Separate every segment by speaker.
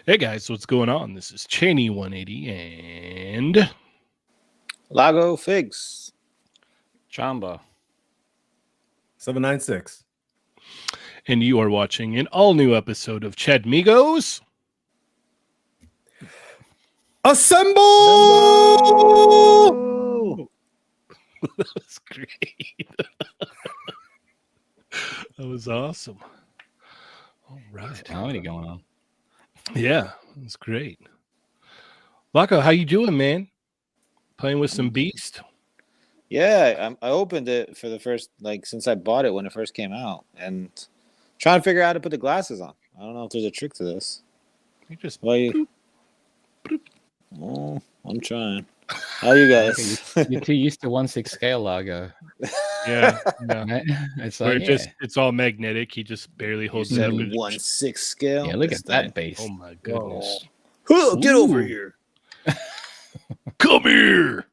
Speaker 1: Hey guys, what's going on? This is Cheney 180 and
Speaker 2: Lago Figs.
Speaker 3: Chamba.
Speaker 4: 796.
Speaker 1: And you are watching an all-new episode of Chatmigos.
Speaker 4: Assemble!
Speaker 1: That was great. That was awesome. All right.
Speaker 3: Comedy going on.
Speaker 1: Yeah, it was great. Lago, how you doing, man? Playing with some beast?
Speaker 2: Yeah, I opened it for the first, since I bought it when it first came out, and trying to figure out how to put the glasses on. I don't know if there's a trick to this.
Speaker 1: You just
Speaker 2: Oh, I'm trying. How you guys?
Speaker 3: You're too used to 1/6 scale, Lago.
Speaker 1: yeah.
Speaker 3: Right? It's
Speaker 1: Where
Speaker 3: like,
Speaker 1: it's all magnetic. He just barely holds it up.
Speaker 2: 1/6 scale.
Speaker 3: yeah, look at that base.
Speaker 1: Oh my goodness!
Speaker 2: Whoa, get over here!
Speaker 1: Come here!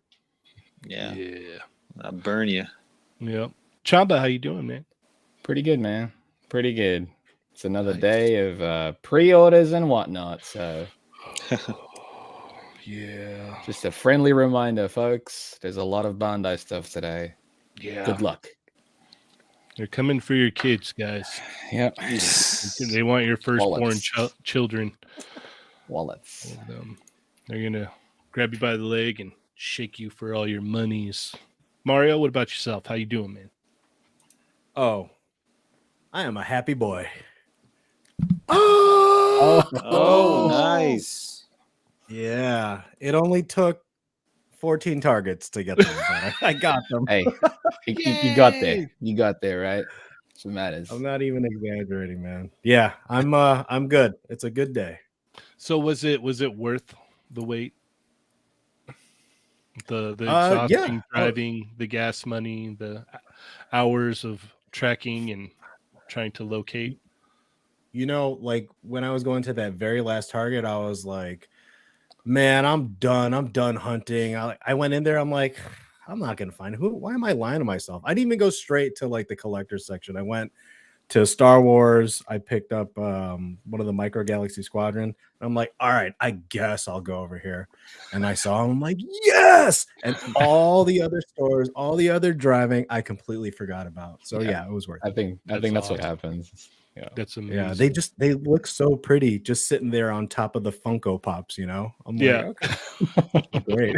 Speaker 2: Yeah,
Speaker 1: Yeah.
Speaker 2: I'll burn you.
Speaker 1: Yep. Chamba, how you doing, man?
Speaker 3: Pretty good, man. Pretty good. It's another
Speaker 1: Nice.
Speaker 3: day of pre-orders and whatnot. So
Speaker 1: Yeah.
Speaker 3: just a friendly reminder, folks. There's a lot of Bandai stuff today.
Speaker 1: Yeah.
Speaker 3: Good luck.
Speaker 1: They're coming for your kids, guys.
Speaker 3: Yep.
Speaker 1: They want your firstborn
Speaker 3: Wallets.
Speaker 1: children.
Speaker 3: Wallets.
Speaker 1: They're going to grab you by the leg and shake you for all your monies. Mario, what about yourself? How you doing, man?
Speaker 4: Oh, I am a happy boy.
Speaker 2: Oh, nice.
Speaker 4: Yeah, it only took 14 targets to get them. But I got them.
Speaker 3: Hey, you got there. You got there, right? That's what matters.
Speaker 4: I'm not even exaggerating, man. Yeah, I'm good. It's a good day.
Speaker 1: So was it worth the wait? The
Speaker 4: Yeah.
Speaker 1: exhausting driving, the gas money, the hours of tracking and trying to locate.
Speaker 4: You know, like when I was going to that very last target, I was like, man, I'm done. I'm done hunting. I went in there. I'm like, I'm not going to find who. Why am I lying to myself? I didn't even go straight to like the collector section. I went to Star Wars. I picked up one of the Micro Galaxy Squadron. I'm like, all right, I guess I'll go over here. And I saw him. I'm like, yes. And all the other stores, all the other driving, I completely forgot about. So yeah, it was worth it.
Speaker 3: I think that's what happens. Yeah.
Speaker 1: That's amazing.
Speaker 4: Yeah, they look so pretty just sitting there on top of the Funko Pops, you know? I'm like, okay. Great.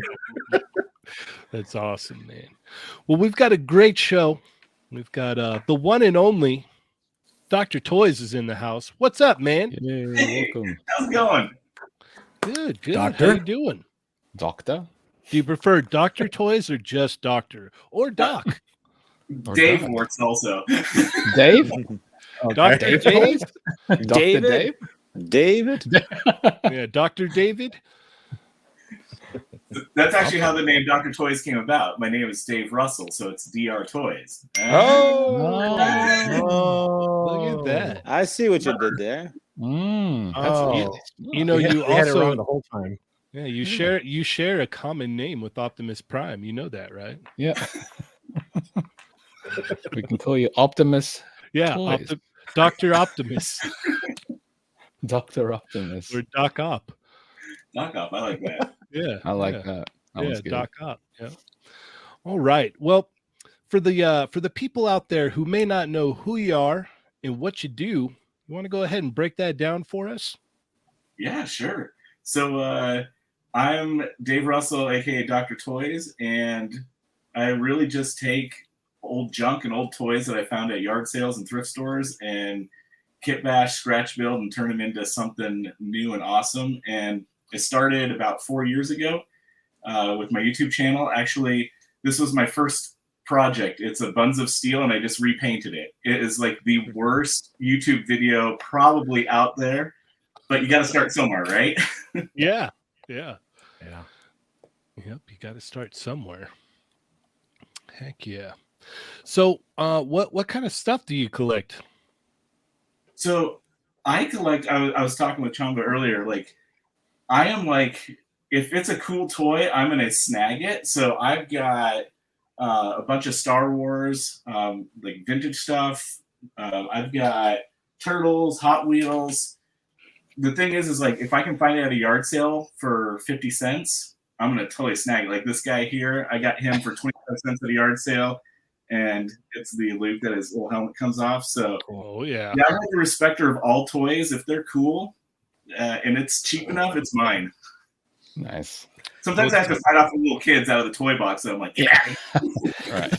Speaker 1: That's awesome, man. Well, we've got a great show. We've got the one and only Dr. Toys is in the house. What's up, man?
Speaker 3: Hey, welcome.
Speaker 5: How's it going?
Speaker 1: Good.
Speaker 4: Doctor?
Speaker 1: How you doing?
Speaker 3: Doctor?
Speaker 1: Do you prefer Dr. Toys or just Doctor? Or Doc?
Speaker 3: Or
Speaker 5: Dave
Speaker 3: Doc?
Speaker 5: works also.
Speaker 3: Dave?
Speaker 1: Dr. Dave?
Speaker 3: Dr.
Speaker 2: David?
Speaker 3: Dave?
Speaker 2: David?
Speaker 1: Yeah, Dr. David?
Speaker 5: That's actually how the name Dr. Toys came about. My name is Dave Russell, so it's DR Toys.
Speaker 2: Oh,
Speaker 1: Look at that.
Speaker 2: I see what you did there.
Speaker 1: You know, you
Speaker 4: they had it
Speaker 1: also
Speaker 4: wrong the whole time.
Speaker 1: yeah, you share a common name with Optimus Prime. You know that, right?
Speaker 3: Yeah. We can call you Optimus.
Speaker 1: Yeah,
Speaker 3: Toys.
Speaker 1: Dr. Optimus
Speaker 3: Dr. Optimus.
Speaker 1: or Doc Op.
Speaker 5: Knock off. I like that.
Speaker 1: Yeah.
Speaker 3: I like that. That
Speaker 1: Yeah,
Speaker 3: one's good.
Speaker 1: Doc Op. Yeah. All right. Well, for the people out there who may not know who you are and what you do, you want to go ahead and break that down for us?
Speaker 5: Yeah, sure. So I'm Dave Russell, aka Dr. Toys, and I really just take old junk and old toys that I found at yard sales and thrift stores and kit bash, scratch build, and turn them into something new and awesome. And it started about 4 years ago with my YouTube channel. Actually, this was my first project. It's a Buns of Steel, and I just repainted it. It is like the worst YouTube video probably out there, but you got to start somewhere, right?
Speaker 1: Yeah. Yeah.
Speaker 4: Yeah.
Speaker 1: Yep. You got to start somewhere. Heck yeah. So, what kind of stuff do you collect?
Speaker 5: So I collect. I was talking with Chamba earlier. Like, I am like, if it's a cool toy, I'm gonna snag it. So I've got a bunch of Star Wars, like vintage stuff. I've got Turtles, Hot Wheels. The thing is like, if I can find it at a yard sale for 50 cents, I'm gonna totally snag it. Like this guy here, I got him for 25 cents at a yard sale, and it's the loop that his little helmet comes off. So
Speaker 1: Oh yeah.
Speaker 5: yeah, I'm like a respecter of all toys. If they're cool and it's cheap enough, it's mine.
Speaker 3: Nice.
Speaker 5: Sometimes I have to fight off the little kids out of the toy box. So I'm like, yeah,
Speaker 3: Right.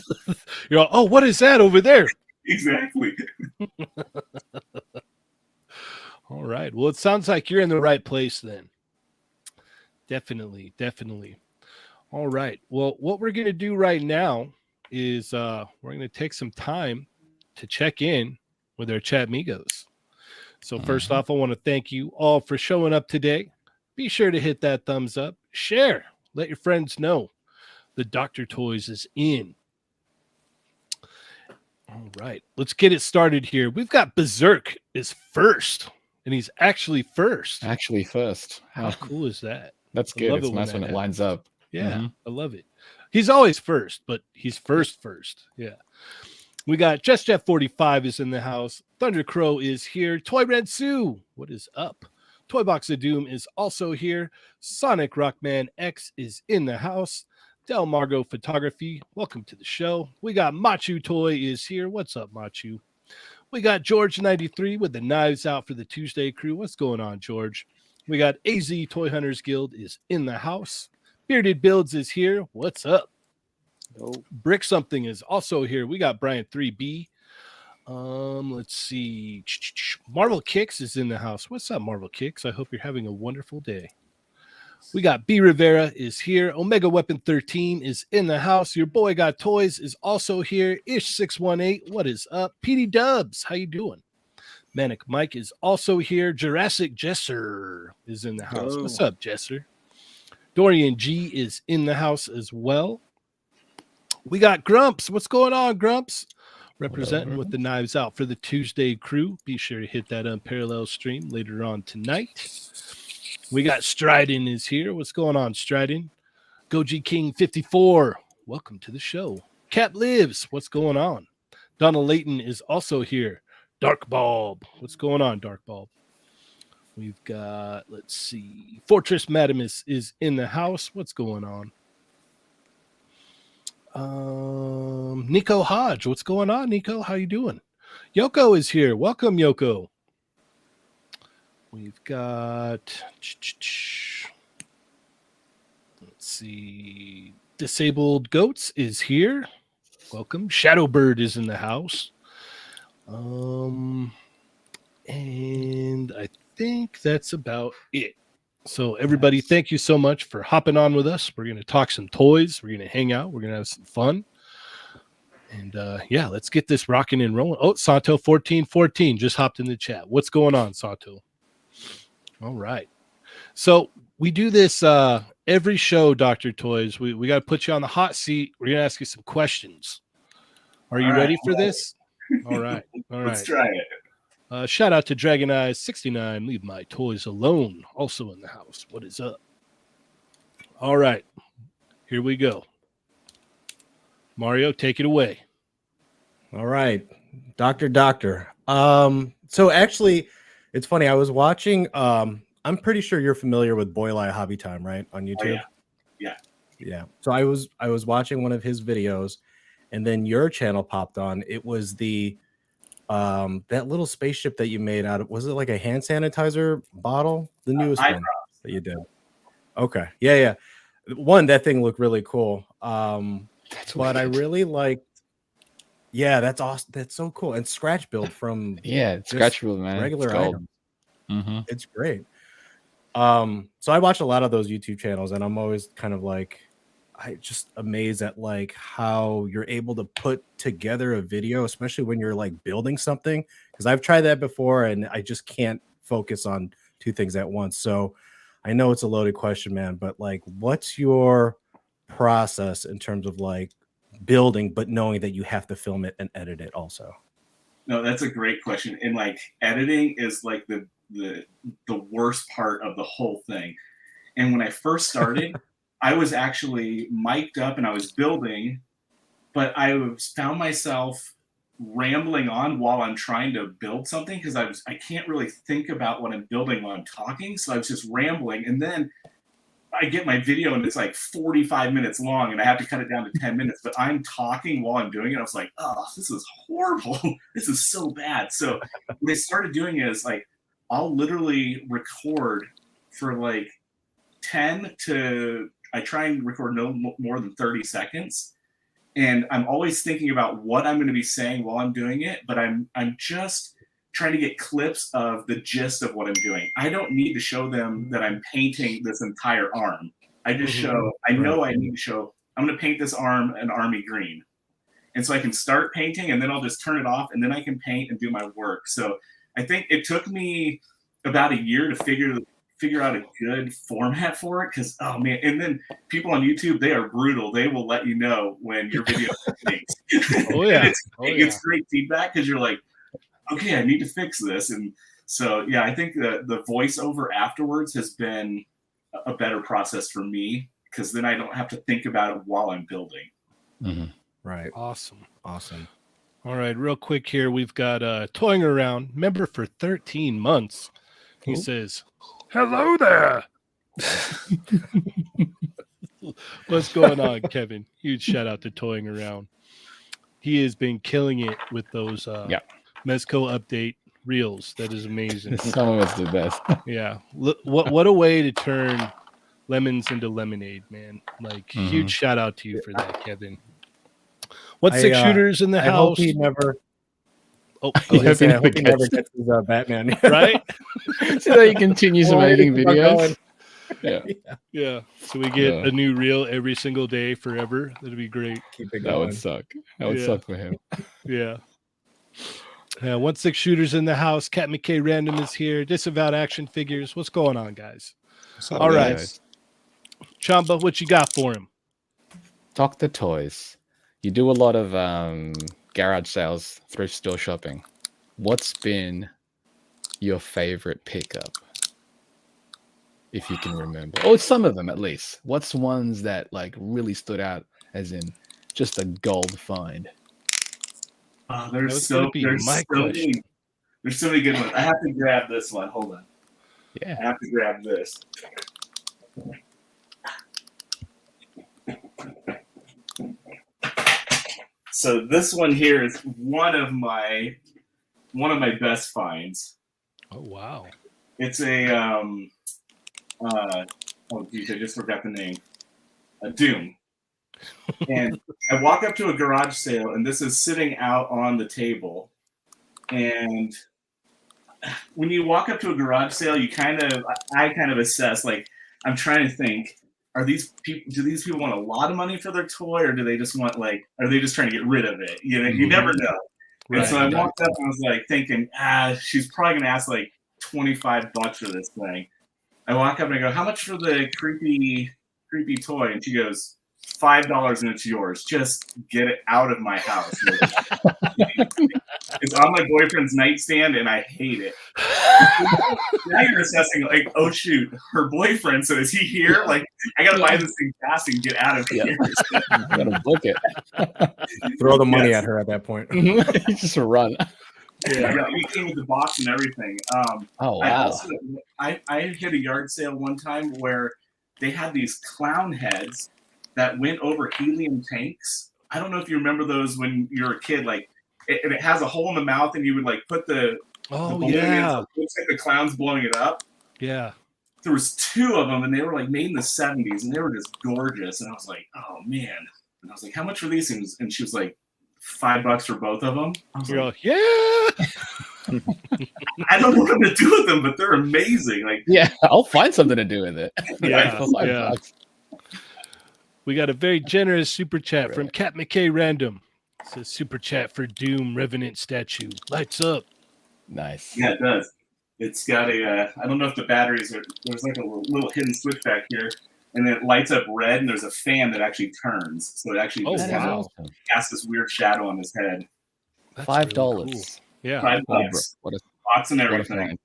Speaker 1: You're all, oh, what is that over there?
Speaker 5: exactly.
Speaker 1: All right. Well, it sounds like you're in the right place then. Definitely. All right. Well, what we're going to do right now is we're going to take some time to check in with our Chatmigos. So first off, I want to thank you all for showing up today. Be sure to hit that thumbs up, share, let your friends know the Dr. Toys is in. All right, let's get it started here. We've got Berserk is first, and he's actually first.
Speaker 3: Actually, first.
Speaker 1: How cool is that?
Speaker 3: That's
Speaker 1: I
Speaker 3: good.
Speaker 1: love
Speaker 3: It's
Speaker 1: it when
Speaker 3: nice when
Speaker 1: that
Speaker 3: it lines up.
Speaker 1: Yeah,
Speaker 3: Mhm.
Speaker 1: I love it. He's always first, but he's first. Yeah. We got Just Jet 45 is in the house. Thunder Crow is here. Toy Red Sue, what is up? Toy Box of Doom is also here. Sonic Rockman X is in the house. Del Margo Photography, welcome to the show. We got Machu Toy is here. What's up, Machu? We got George 93 with the knives out for the Tuesday crew. What's going on, George? We got AZ Toy Hunters Guild is in the house. Bearded Builds is here. What's up?
Speaker 2: Oh,
Speaker 1: Brick Something is also here. We got Brian 3B. Let's see. Marvel Kicks is in the house. What's up, Marvel Kicks? I hope you're having a wonderful day. We got B Rivera is here. Omega Weapon 13 is in the house. Your boy Got Toys is also here. Ish 618, what is up? PD Dubs, how you doing? Manic Mike is also here. Jurassic Jesser is in the house.
Speaker 2: Yo.
Speaker 1: What's up, Jesser? Dorian G is in the house as well. We got Grumps. What's going on, Grumps? Representing with the knives out for the Tuesday crew. Be sure to hit that unparalleled stream later on tonight. We got Striding is here. What's going on, Striding? Goji King 54. Welcome to the show. Cap Lives. What's going on? Donald Layton is also here. Dark Bulb. What's going on, Dark Bulb? We've got, let's see, Fortress Madamus is in the house. What's going on? Nico Hodge. What's going on, Nico? How you doing? Yoko is here. Welcome, Yoko. We've got, let's see, Disabled Goats is here. Welcome. Shadowbird is in the house. And I think that's about it. So everybody, thank you so much for hopping on with us. We're going to talk some toys. We're going to hang out. We're going to have some fun. And yeah, let's get this rocking and rolling. Oh, Sato 1414 just hopped in the chat. What's going on, Sato? All right. So we do this every show, Dr. Toys. We got to put you on the hot seat. We're going to ask you some questions. Are you ready for this? All right. All right.
Speaker 5: Let's try it.
Speaker 1: Shout out to Dragon Eyes 69. Leave my toys alone. Also in the house. What is up? All right. Here we go. Mario, take it away.
Speaker 4: All right, Doctor. So actually, it's funny. I was watching. I'm pretty sure you're familiar with Boylai Hobby Time, right? On YouTube.
Speaker 5: Oh,
Speaker 4: Yeah. So I was watching one of his videos, and then your channel popped on. It was the that little spaceship that you made out of, was it like a hand sanitizer bottle? The newest one that you did. Okay. Yeah. One, that thing looked really cool. But I really liked. Yeah, that's awesome. That's so cool. And scratch build from
Speaker 3: scratch build, man.
Speaker 4: Regular items.
Speaker 3: Mm-hmm.
Speaker 4: It's great. So I watch a lot of those YouTube channels, and I'm always kind of like, I just amazed at like how you're able to put together a video, especially when you're like building something. Because I've tried that before, and I just can't focus on two things at once. So I know it's a loaded question, man, but like, what's your process in terms of like building, but knowing that you have to film it and edit it also?
Speaker 5: No, that's a great question. And like editing is like the worst part of the whole thing. And when I first started, I was actually mic'd up and I was building, but I found myself rambling on while I'm trying to build something because I can't really think about what I'm building while I'm talking. So I was just rambling, and then I get my video and it's like 45 minutes long and I have to cut it down to 10 minutes, but I'm talking while I'm doing it. I was like, oh, this is horrible. This is so bad. So what I started doing is like, I'll literally record for like 10 to, I try and record no more than 30 seconds. And I'm always thinking about what I'm going to be saying while I'm doing it, but I'm just trying to get clips of the gist of what I'm doing. I don't need to show them that I'm painting this entire arm. I just show, I know I need to show, I'm going to paint this arm an army green. And so I can start painting and then I'll just turn it off and then I can paint and do my work. So I think it took me about a year to figure out a good format for it. Cause oh man, and then people on YouTube, they are brutal. They will let you know when your video stinks.
Speaker 1: Oh yeah.
Speaker 5: It's great feedback because you're like, okay, I need to fix this. And so, yeah, I think the voiceover afterwards has been a better process for me because then I don't have to think about it while I'm building.
Speaker 3: Mm-hmm.
Speaker 4: Right.
Speaker 1: Awesome.
Speaker 4: All
Speaker 1: right, real quick here. We've got Toying Around, member for 13 months. He says, hello there. What's going on, Kevin? Huge shout out to Toying Around. He has been killing it with those Mezco update reels. That is amazing.
Speaker 3: Some of it's the best.
Speaker 1: Yeah. What a way to turn lemons into lemonade, man. Like huge shout out to you for that, Kevin. What six shooters in the
Speaker 4: I
Speaker 1: house?
Speaker 4: hope he never.
Speaker 1: Oh,
Speaker 4: I hope he never gets his Batman.
Speaker 1: Right?
Speaker 3: So that he continues making videos. Yeah,
Speaker 1: Yeah. So we get
Speaker 3: Yeah.
Speaker 1: a new reel every single day forever. That'd be great.
Speaker 4: Keep it
Speaker 3: that
Speaker 4: going.
Speaker 3: would suck. That would
Speaker 1: Yeah.
Speaker 3: suck for him.
Speaker 1: Yeah. 1-6 shooters in the house. Cat McKay Random is here. Disavowed action figures. What's going on, guys?
Speaker 2: What's up,
Speaker 1: All right.
Speaker 2: guys?
Speaker 1: Chamba, what you got for him?
Speaker 3: Talk the toys. You do a lot of garage sales, thrift store shopping. What's been your favorite pickup? If you can remember. Or some of them at least. What's ones that like really stood out as in just a gold find?
Speaker 5: Oh,
Speaker 1: That was gonna be my question.
Speaker 5: There's so many good ones. I have to grab this one. Hold on.
Speaker 3: Yeah.
Speaker 5: I have to grab this. So this one here is one of my best finds.
Speaker 1: Oh wow.
Speaker 5: It's a oh geez, I just forgot the name. A Doom. And I walk up to a garage sale, and this is sitting out on the table. And when you walk up to a garage sale, I kind of assess, like, I'm trying to think, do these people want a lot of money for their toy, or do they just want, like, are they just trying to get rid of it? You know, you never know.
Speaker 1: Right.
Speaker 5: And so I walked up and I was like thinking, she's probably gonna ask like $25 for this thing. I walk up and I go, how much for the creepy toy? And she goes, $5 and it's yours. Just get it out of my house. It's on my boyfriend's nightstand and I hate it. Now you're assessing, like, oh shoot, her boyfriend. So is he here? Like, I gotta buy this thing fast and get out of here.
Speaker 3: I gotta book it.
Speaker 4: Throw the money at her at that point.
Speaker 3: Just run.
Speaker 5: Yeah, we came with the box and everything.
Speaker 3: Oh wow.
Speaker 5: I hit a yard sale one time where they had these clown heads that went over helium tanks. I don't know if you remember those when you were a kid. Like, it has a hole in the mouth, and you would like put the balloon in, so it looks like the clown's blowing it up.
Speaker 1: Yeah.
Speaker 5: There was 2 of them, and they were like made in the 70s, and they were just gorgeous. And I was like, oh man. And I was like, how much for these things? And she was like, $5 for both of them. I was
Speaker 1: You're
Speaker 5: like,
Speaker 1: like, yeah.
Speaker 5: I don't know what to do with them, but they're amazing. Like,
Speaker 3: Yeah, I'll find something to do with it.
Speaker 1: Yeah,
Speaker 3: For $5.
Speaker 1: yeah. We got a very generous super chat from Cat McKay Random. It says super chat for Doom Revenant statue. Lights up.
Speaker 3: Nice.
Speaker 5: yeah, it does. It's got a, I don't know if the batteries are, there's like a little hidden switch back here, and then it lights up red, and there's a fan that actually turns. So it actually
Speaker 1: Oh,
Speaker 5: just
Speaker 1: wow.
Speaker 5: casts this weird shadow on his head.
Speaker 1: That's
Speaker 3: $5.
Speaker 1: really cool. Yeah.
Speaker 5: $5.
Speaker 3: What a,
Speaker 5: Box and
Speaker 3: what a
Speaker 5: everything.
Speaker 3: find.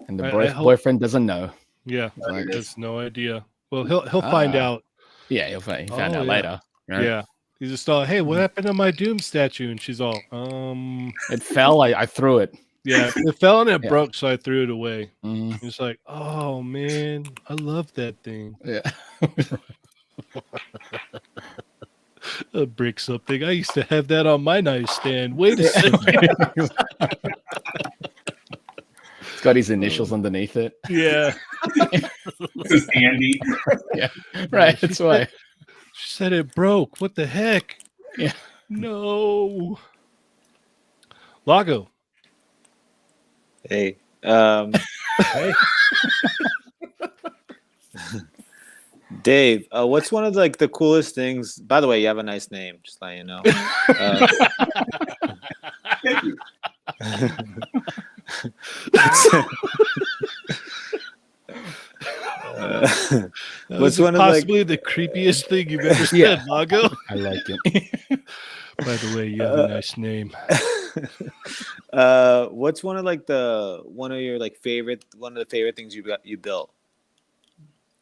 Speaker 3: And the
Speaker 1: I hope-
Speaker 3: boyfriend doesn't know.
Speaker 1: Yeah.
Speaker 3: Like,
Speaker 1: He has no idea. Well, he'll find out.
Speaker 3: yeah, he found out
Speaker 1: yeah.
Speaker 3: later. Right?
Speaker 1: Yeah. He's just all, hey, what happened to my Doom statue? And she's all,
Speaker 3: It fell. I threw it.
Speaker 1: yeah, it fell and it
Speaker 3: Yeah.
Speaker 1: broke, so I threw it away.
Speaker 3: Mm,
Speaker 1: It's like, oh man, I love that thing.
Speaker 3: yeah.
Speaker 1: A brick something. I used to have that on my nightstand. Wait a second.
Speaker 3: It's got his initials underneath it.
Speaker 1: Yeah.
Speaker 5: This is Andy.
Speaker 3: Yeah, right. That's why.
Speaker 1: She said it broke. What the heck?
Speaker 3: Yeah.
Speaker 1: No. Lago.
Speaker 2: Hey.
Speaker 4: Hey.
Speaker 2: Dave, what's one of like the coolest things? By the way, you have a nice name, just letting you know.
Speaker 5: Thank you.
Speaker 1: That
Speaker 2: What's
Speaker 1: was
Speaker 2: one of like
Speaker 1: possibly the creepiest thing you've ever said,
Speaker 3: Yeah.
Speaker 1: Lago.
Speaker 3: I like it.
Speaker 1: By the way, you have a nice name.
Speaker 2: what's one of like one of your like one of the favorite things you built?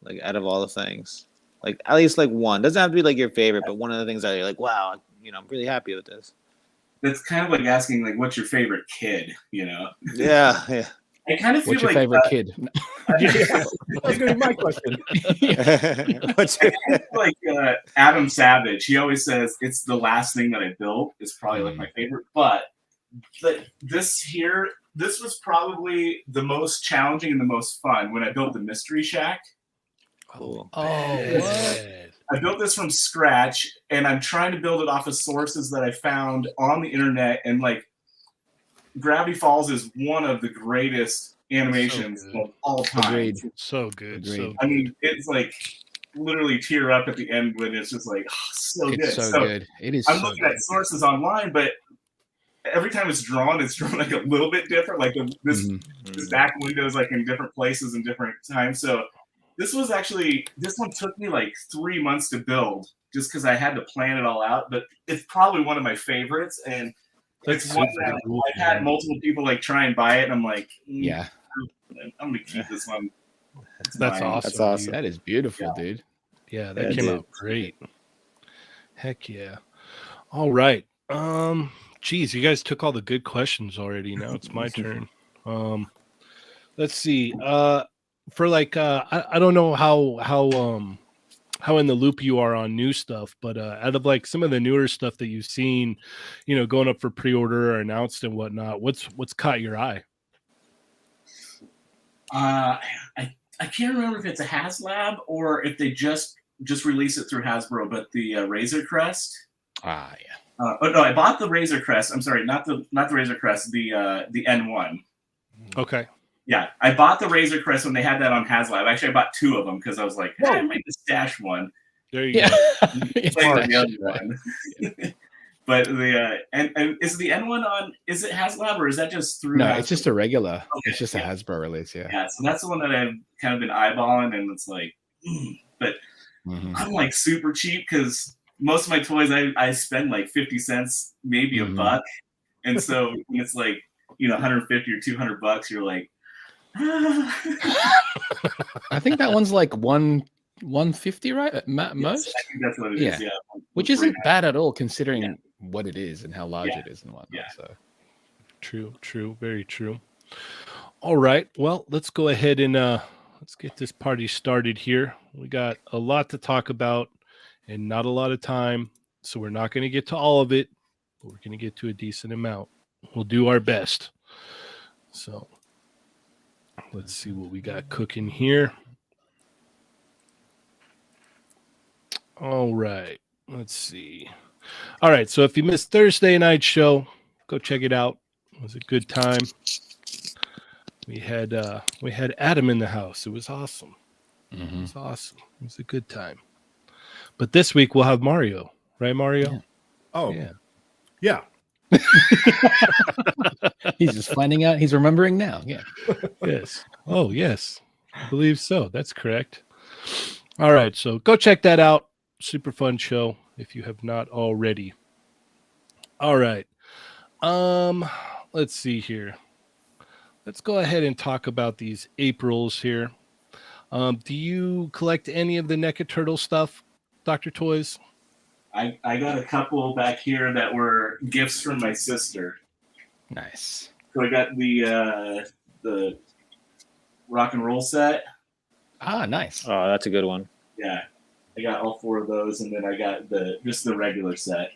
Speaker 2: Like out of all the things. Like at least like one. Doesn't have to be like your favorite, but one of the things that you're like, wow, I'm really happy with this.
Speaker 5: That's kind of like asking, like, what's your favorite kid? You know?
Speaker 2: Yeah, yeah.
Speaker 5: I kind of feel
Speaker 3: What's your
Speaker 5: like
Speaker 3: favorite kid?
Speaker 4: That's gonna be my question.
Speaker 2: What's your
Speaker 5: like Adam Savage. He always says it's the last thing that I built is probably like my favorite. But this was probably the most challenging and the most fun when I built the Mystery Shack.
Speaker 2: cool.
Speaker 5: I built this from scratch, and I'm trying to build it off of sources that I found on the internet. And like, Gravity Falls is one of the greatest animations
Speaker 1: So good.
Speaker 5: of all time.
Speaker 3: Agreed.
Speaker 1: So good. So
Speaker 3: Agreed.
Speaker 1: good.
Speaker 5: I mean, it's like literally tear up at the end when it's just like, oh, so
Speaker 3: It's
Speaker 5: good.
Speaker 3: so
Speaker 5: So
Speaker 3: good. It is
Speaker 5: I'm
Speaker 3: so
Speaker 5: looking
Speaker 3: good.
Speaker 5: at sources online, but every time it's drawn like a little bit different. Like this back window is like in different places and different times. So this one took me like 3 months to build just because I had to plan it all out. But it's probably one of my favorites, and
Speaker 1: That's
Speaker 5: it's one
Speaker 1: super
Speaker 5: that
Speaker 1: cool,
Speaker 5: I've had
Speaker 1: man.
Speaker 5: multiple people like try and buy it, and I'm like,
Speaker 3: Yeah,
Speaker 5: I'm gonna keep this one.
Speaker 1: That's
Speaker 5: mine.
Speaker 1: awesome.
Speaker 2: That's awesome.
Speaker 1: Dude.
Speaker 3: that is beautiful, dude.
Speaker 1: Yeah, that
Speaker 2: Yeah,
Speaker 1: came
Speaker 2: dude.
Speaker 1: out great. Heck yeah. All right. Geez, you guys took all the good questions already. Now it's my turn. Let's see. For like I don't know how in the loop you are on new stuff, but out of like some of the newer stuff that you've seen, going up for pre-order or announced and whatnot, what's caught your eye?
Speaker 5: I can't remember if it's a HasLab or if they just released it through Hasbro, but the Razor Crest.
Speaker 3: Ah, yeah.
Speaker 5: Oh no, I bought the Razor Crest. I'm sorry, not the Razor Crest, the N1.
Speaker 1: Okay.
Speaker 5: Yeah, I bought the Razor Crest when they had that on HasLab. Actually, I bought 2 of them because I was like, I might just stash one.
Speaker 1: There you
Speaker 3: Yeah.
Speaker 1: go.
Speaker 5: Play with the other one. But the and is the N1 on? Is it HasLab or is that just through?
Speaker 3: No,
Speaker 5: Hasbro?
Speaker 3: it's just a regular.
Speaker 5: Okay,
Speaker 3: It's just a Hasbro release. Yeah.
Speaker 5: Yeah, so that's the one that I've kind of been eyeballing, and it's like, but I'm like super cheap because most of my toys I spend like 50 cents, maybe a buck, and so when it's like 150 or $200, you're like,
Speaker 3: I think that one's like 150, right? At most.
Speaker 5: I think that's what it is. Yeah,
Speaker 3: Which isn't bad at all considering what it is and how large it is and whatnot.
Speaker 5: Yeah.
Speaker 3: So
Speaker 1: True, very true. All right, well, let's go ahead and let's get this party started here. We got a lot to talk about and not a lot of time, so we're not going to get to all of it, but we're going to get to a decent amount. We'll do our best. So let's see what we got cooking here. All right, let's see. All right, so if you missed Thursday night show, go check it out. It was a good time. We had Adam in the house. It was awesome. It was awesome. It was a good time. But this week we'll have Mario, right, Mario?
Speaker 3: Yeah.
Speaker 4: Oh,
Speaker 1: Yeah.
Speaker 4: yeah.
Speaker 3: he's just finding out. He's remembering now. Yeah.
Speaker 1: Yes. Oh, yes. I believe so. That's correct. All right, so go check that out. Super fun show if you have not already. All right. Let's see here. Let's go ahead and talk about these Aprils here. Do you collect any of the NECA Turtle stuff, Dr. Toys?
Speaker 5: I got a couple back here that were gifts from my sister.
Speaker 3: Nice.
Speaker 5: So I got the rock and roll set.
Speaker 3: Ah, nice.
Speaker 2: Oh, that's a good one.
Speaker 5: Yeah, I got all 4 of those, and then I got just the regular set.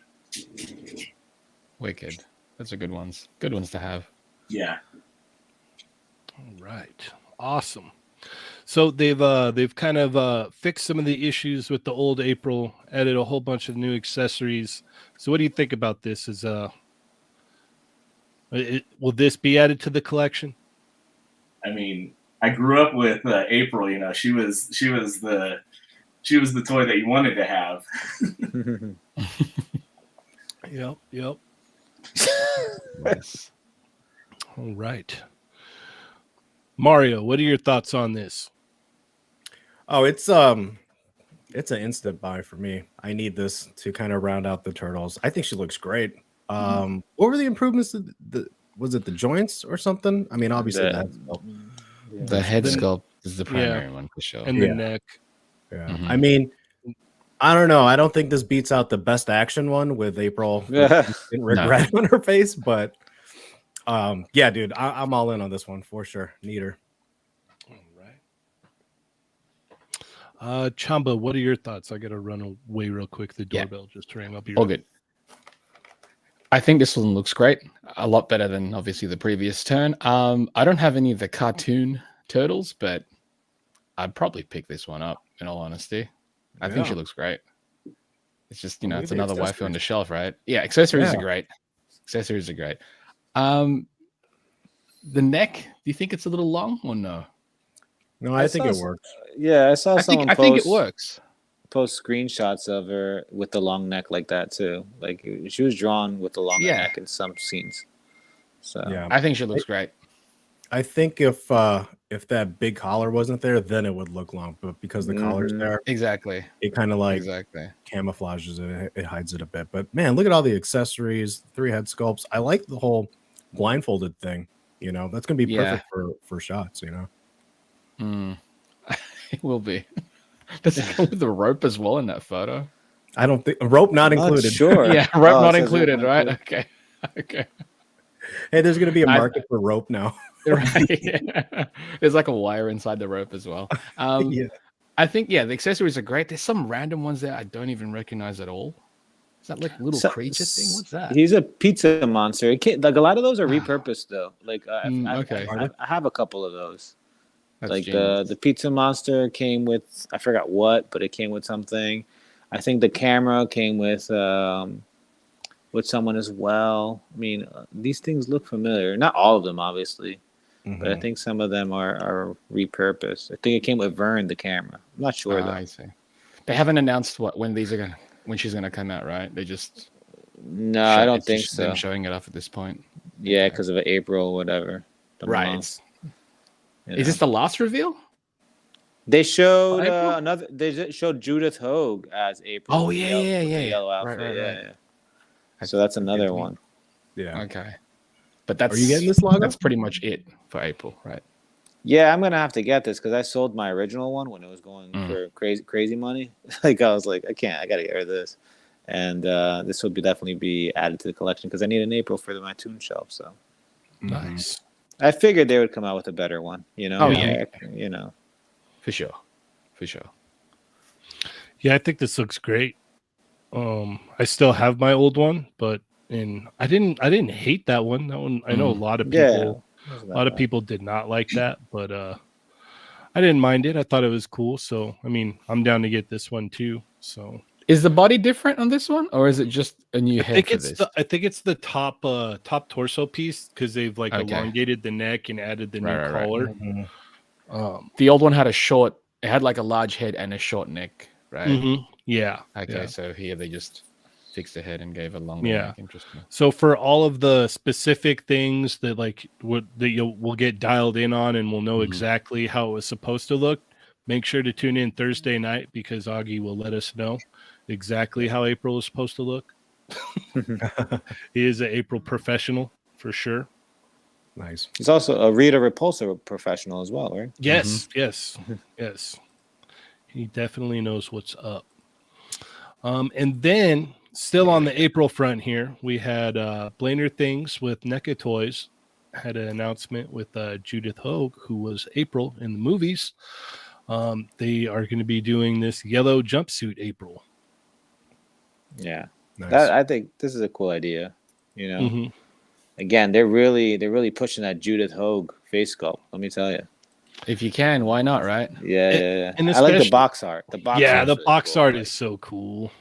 Speaker 3: Wicked. Those are good ones. Good ones to have.
Speaker 5: Yeah.
Speaker 1: All right. Awesome. So they've kind of fixed some of the issues with the old April, added a whole bunch of new accessories. So what do you think about this? Will this be added to the collection?
Speaker 5: I mean, I grew up with April. She was the toy that you wanted to have.
Speaker 1: Yep.
Speaker 3: Nice.
Speaker 1: All right. Mario, what are your thoughts on this?
Speaker 4: Oh, it's an instant buy for me. I need this to kind of round out the turtles. I think she looks great. What were the improvements? Was it the joints or something? I mean, obviously
Speaker 3: The head sculpt is the primary one for sure.
Speaker 1: And the neck.
Speaker 4: Yeah. I mean, I don't know. I don't think this beats out the best action one with April in regret on her face, but yeah, dude, I'm all in on this one for sure. Need her.
Speaker 1: All right. Chamba, what are your thoughts? I gotta run away real quick. The doorbell just rang up.
Speaker 3: All good. I think this one looks great. A lot better than obviously the previous turn. I don't have any of the cartoon turtles, but I'd probably pick this one up in all honesty. I think she looks great. It's just, it's another waifu on the shelf, right? Yeah, accessories are great. Accessories are great. The neck. Do you think it's a little long or no?
Speaker 4: No, I think
Speaker 2: saw
Speaker 4: it
Speaker 2: s-
Speaker 4: works.
Speaker 2: Yeah, I saw someone
Speaker 3: I think it works.
Speaker 2: post screenshots of her with the long neck like that too. Like she was drawn with the longer
Speaker 3: Yeah.
Speaker 2: neck in some scenes. So
Speaker 4: Yeah,
Speaker 3: I think she looks great.
Speaker 4: I think if that big collar wasn't there, then it would look long. But because the collar's
Speaker 2: Mhm.
Speaker 4: there,
Speaker 3: Exactly.
Speaker 4: it kind of like
Speaker 3: Exactly.
Speaker 4: camouflages it. It hides it a bit. But man, look at all the accessories, 3 head sculpts. I like the whole blindfolded thing. You know, that's gonna be
Speaker 3: Yeah.
Speaker 4: perfect for shots. You know,
Speaker 3: It will be. Does it come with the rope as well in that photo?
Speaker 4: I don't think rope not
Speaker 2: I'm not
Speaker 4: included.
Speaker 2: sure.
Speaker 3: Yeah, rope
Speaker 2: Oh, it
Speaker 3: not
Speaker 2: says rope
Speaker 3: included,
Speaker 2: not
Speaker 3: right?
Speaker 2: included.
Speaker 3: Okay. Okay.
Speaker 4: Hey, there's gonna be a
Speaker 3: I-
Speaker 4: market for rope now.
Speaker 3: Right. Yeah. There's like a wire inside the rope as well.
Speaker 4: Yeah.
Speaker 3: I think the accessories are great. There's some random ones there I don't even recognize at all. Is that like little
Speaker 2: So-
Speaker 3: creature thing? What's that?
Speaker 2: He's a pizza monster. It can't, like a lot of those are repurposed though. Like
Speaker 3: Okay.
Speaker 2: I have a couple of those.
Speaker 3: That's
Speaker 2: Like
Speaker 3: genius.
Speaker 2: the pizza monster came with, I forgot what, but it came with something. I think the camera came with someone as well. I mean, these things look familiar. Not all of them, obviously, but I
Speaker 4: Mhm.
Speaker 2: think some of them are repurposed. I think it came with Vern, the camera. I'm not sure though.
Speaker 3: I see. They haven't announced when she's gonna come out, right? They just
Speaker 2: No, I don't
Speaker 3: it's
Speaker 2: think
Speaker 3: just
Speaker 2: so.
Speaker 3: them showing it off at this point.
Speaker 2: Yeah, because of April, whatever. the
Speaker 3: Right.
Speaker 2: month, you
Speaker 3: Is
Speaker 2: know.
Speaker 3: this the last reveal?
Speaker 2: They showed
Speaker 3: April?
Speaker 2: another. They showed Judith Hogue as April.
Speaker 3: Oh,
Speaker 2: with the
Speaker 3: yeah,
Speaker 2: yellow-
Speaker 3: yeah,
Speaker 2: with the
Speaker 3: yeah.
Speaker 2: yellow
Speaker 3: Right,
Speaker 2: outfit.
Speaker 3: right,
Speaker 2: yeah,
Speaker 3: right.
Speaker 2: yeah. So that's another
Speaker 3: me.
Speaker 2: one.
Speaker 4: Yeah.
Speaker 3: Okay. But that's
Speaker 4: Are you getting this logo?
Speaker 3: That's pretty much it for April, right?
Speaker 2: Yeah, I'm gonna have to get this because I sold my original one when it was going for crazy money. Like I was like, I can't. I gotta get rid of this, and this will definitely be added to the collection because I need an April for my tune shelf. So
Speaker 1: Nice.
Speaker 2: I figured they would come out with a better one. You know.
Speaker 3: Oh, yeah.
Speaker 2: You know.
Speaker 3: For sure. For sure.
Speaker 1: Yeah, I think this looks great. I still have my old one, but I didn't hate that one. That one I know a lot of people
Speaker 2: Yeah.
Speaker 1: a lot of people did not like that, but I didn't mind it. I thought it was cool. So I mean, I'm down to get this one too. So
Speaker 3: Is the body different on this one, or is it just a new head for this?
Speaker 1: I think it's the top torso piece because they've like
Speaker 3: Okay.
Speaker 1: elongated the neck and added the new
Speaker 3: Right, right.
Speaker 1: collar.
Speaker 4: Mhm.
Speaker 3: The old one had it had like a large head and a short neck, right?
Speaker 1: Yeah.
Speaker 3: Okay,
Speaker 1: yeah.
Speaker 3: so here they just fixed the head and gave a longer
Speaker 1: Yeah.
Speaker 3: neck. Interesting.
Speaker 1: So for all of the specific things that we'll get dialed in on and we'll know exactly how it was supposed to look, make sure to tune in Thursday night because Augie will let us know exactly how April is supposed to look. He is an April professional for sure.
Speaker 4: Nice.
Speaker 2: He's also a Rita Repulsa professional as well, right?
Speaker 1: Yes, yes. He definitely knows what's up. And then still on the April front here, we had Blainer Things with NECA Toys had an announcement with Judith Hogue, who was April in the movies. They are going to be doing this yellow jumpsuit April.
Speaker 2: Yeah.
Speaker 4: Nice.
Speaker 2: I think this is a cool idea. You know.
Speaker 1: Mm-hmm.
Speaker 2: Again, they're really pushing that Judith Hogue face sculpt. Let me tell you.
Speaker 3: If you can, why not, right?
Speaker 2: Yeah.
Speaker 1: and
Speaker 2: I like the
Speaker 1: especially-
Speaker 2: box art. The box
Speaker 1: Yeah,
Speaker 2: art's
Speaker 1: the
Speaker 2: really
Speaker 1: box
Speaker 2: cool.
Speaker 1: art is so cool.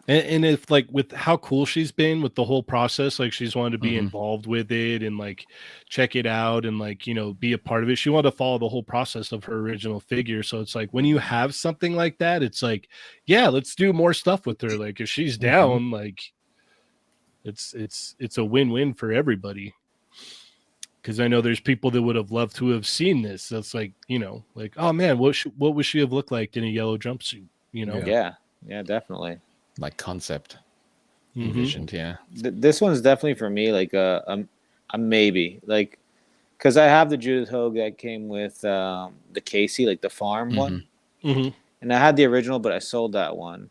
Speaker 1: And if like with how cool she's been with the whole process, like she's wanted to be involved with it and like check it out and like, you know, be a part of it. She wanted to follow the whole process of her original figure. So it's like when you have something like that, it's like, yeah, let's do more stuff with her. Like if she's down, like it's a win-win for everybody. Because I know there's people that would have loved to have seen this. That's like, you know, like, oh man, what would she have looked like in a yellow jumpsuit? You know?
Speaker 2: Yeah, definitely.
Speaker 3: Like concept
Speaker 1: Mhm.
Speaker 3: envisioned, yeah.
Speaker 2: This one's definitely for me like a maybe, like because I have the Judith Hogue that came with the Casey, like the farm one,
Speaker 1: Mhm.
Speaker 2: and I had the original, but I sold that one.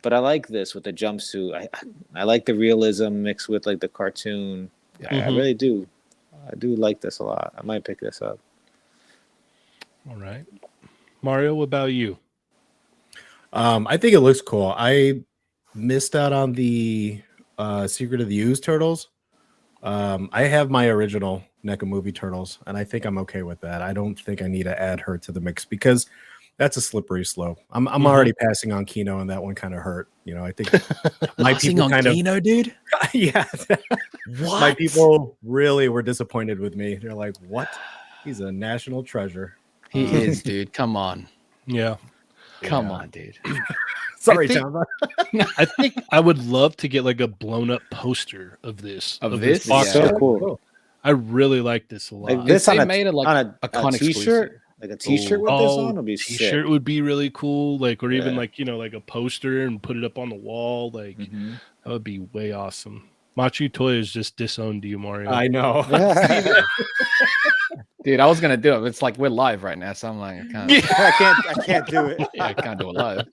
Speaker 2: But I like this with the jumpsuit. I like the realism mixed with like the cartoon. I really do. I do like this a lot. I might pick this up.
Speaker 1: All right. Mario, what about you?
Speaker 4: I think it looks cool. I missed out on the Secret of the Ooze turtles. I have my original NECA movie turtles, and I think I'm okay with that. I don't think I need to add her to the mix because That's a slippery slope. I'm already passing on Kino, and that one kind of hurt. You know, I think my people
Speaker 3: on
Speaker 4: kind of
Speaker 3: Kino, dude.
Speaker 4: yeah.
Speaker 3: What?
Speaker 4: My people really were disappointed with me. They're like, "What? He's a national treasure."
Speaker 3: He is, dude. Come on.
Speaker 1: Yeah.
Speaker 3: Come
Speaker 4: Yeah.
Speaker 3: on, dude.
Speaker 4: Sorry,
Speaker 1: think-
Speaker 4: Chamba.
Speaker 1: I think I would love to get like a blown up poster of this.
Speaker 3: Of this?
Speaker 1: box
Speaker 2: So
Speaker 3: Yeah.
Speaker 1: art.
Speaker 2: cool.
Speaker 1: I really like this a lot.
Speaker 2: Like this
Speaker 3: If
Speaker 2: on
Speaker 3: they
Speaker 2: a,
Speaker 3: made it like
Speaker 2: on
Speaker 3: a con
Speaker 2: t-shirt,
Speaker 3: exclusive.
Speaker 2: like a t-shirt with this on would be
Speaker 1: T-shirt
Speaker 2: sick.
Speaker 1: would be really cool. Like, or even
Speaker 2: Yeah.
Speaker 1: like, you know, like a poster and put it up on the wall. Like,
Speaker 2: Mhm.
Speaker 1: that would be way awesome. Machu Toys just disowned you, Mario.
Speaker 4: I know.
Speaker 3: Dude, I was gonna do it. It's like we're live right now, so I'm like, I can't.
Speaker 2: I can't do it.
Speaker 3: Yeah, I can't do it live.